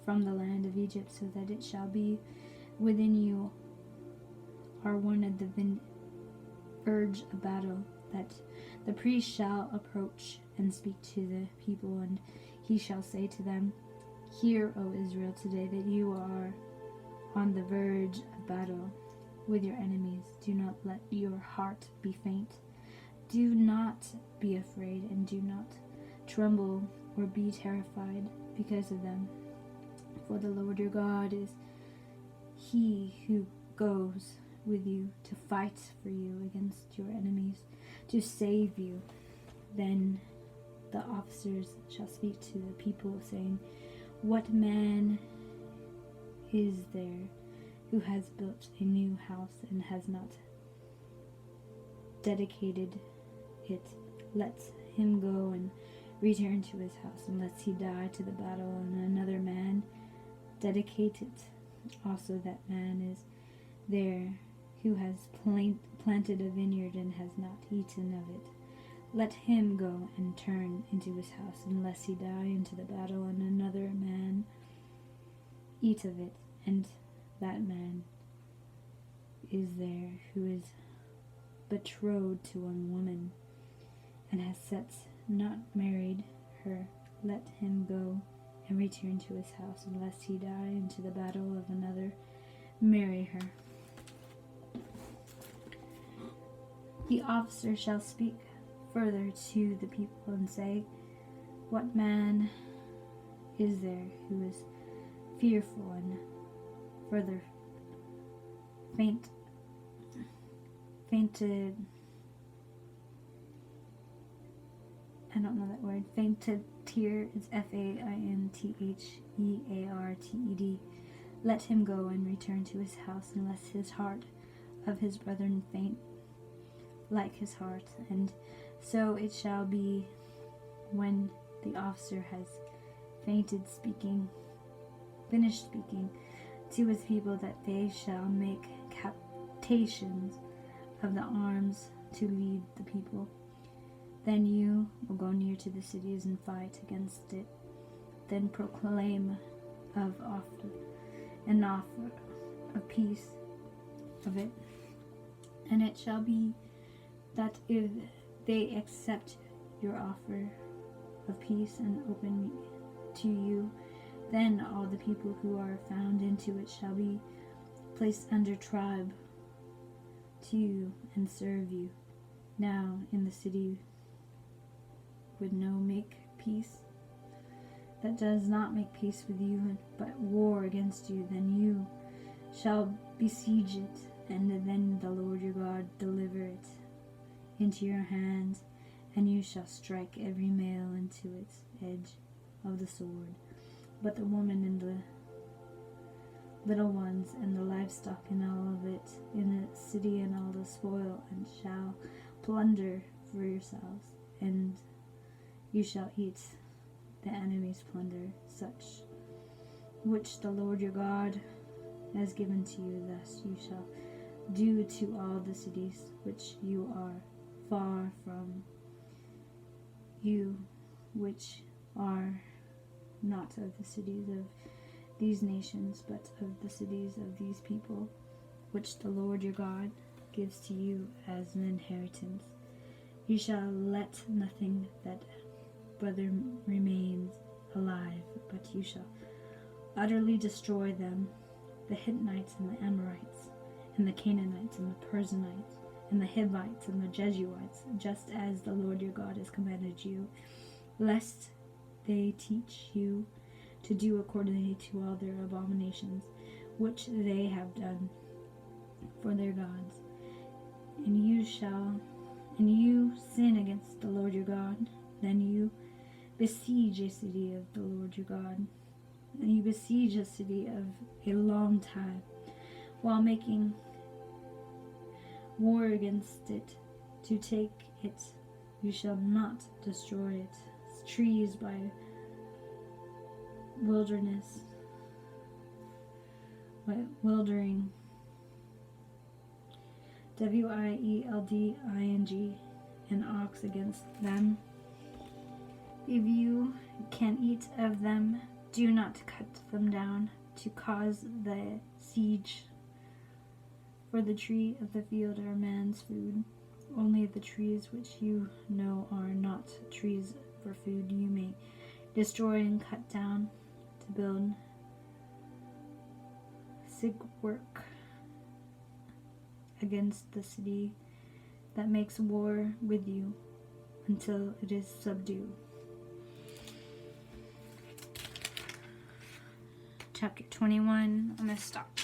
from the land of Egypt, so that it shall be within you are one at the verge of battle, that the priest shall approach and speak to the people, and he shall say to them, Hear, O Israel, today that you are on the verge of battle with your enemies. Do not let your heart be faint. Do not be afraid, and do not tremble or be terrified because of them. For the Lord your God is he who goes with you to fight for you against your enemies, to save you. Then the officers shall speak to the people, saying, What man is there who has built a new house and has not dedicated it? Let him go and return to his house, unless he die to the battle, and another man dedicate it. Also that man is there who has planted a vineyard and has not eaten of it. Let him go and turn into his house, unless he die into the battle, and another man eat of it. And that man is there who is betrothed to one woman, and has not married her. Let him go and return to his house, unless he die into the battle of another, marry her. The officer shall speak further to the people and say, What man is there who is fearful and further fainted? I don't know that word. Fainted tear is Fainthearted. Let him go and return to his house, unless his heart of his brethren faint like his heart. And so it shall be, when the officer has finished speaking to his people, that they shall make captations of the arms to lead the people. Then you will go near to the cities and fight against it. Then proclaim an offer of peace of it, And it shall be that if they accept your offer of peace and open to you, then all the people who are found into it shall be placed under tribe to you and serve you. Now in the city would no make peace, that does not make peace with you, but war against you, then you shall besiege it, and then the Lord your God deliver it into your hands, and you shall strike every male into its edge of the sword. But the woman and the little ones and the livestock and all of it in the city and all the spoil, and shall plunder for yourselves, and you shall eat the enemy's plunder, such which the Lord your God has given to you. Thus you shall do to all the cities which you are far from you, which are not of the cities of these nations, but of the cities of these people, which the Lord your God gives to you as an inheritance. You shall let nothing that brother remains alive, but you shall utterly destroy them, the Hittites and the Amorites, and the Canaanites and the Perizzites, and the Hivites and the Jebusites, just as the Lord your God has commanded you, lest they teach you to do according to all their abominations, which they have done for their gods. And you sin against the Lord your God, then you besiege a city of the Lord your God, and you besiege a city of a long time, while making war against it to take it. You shall not destroy its trees by wildering, wielding, an ox against them. If you can eat of them, do not cut them down to cause the siege. For the tree of the field are man's food. Only the trees which you know are not trees for food you may destroy and cut down to build sigwork against the city that makes war with you until it is subdued. Chapter 21. I'm going to stop.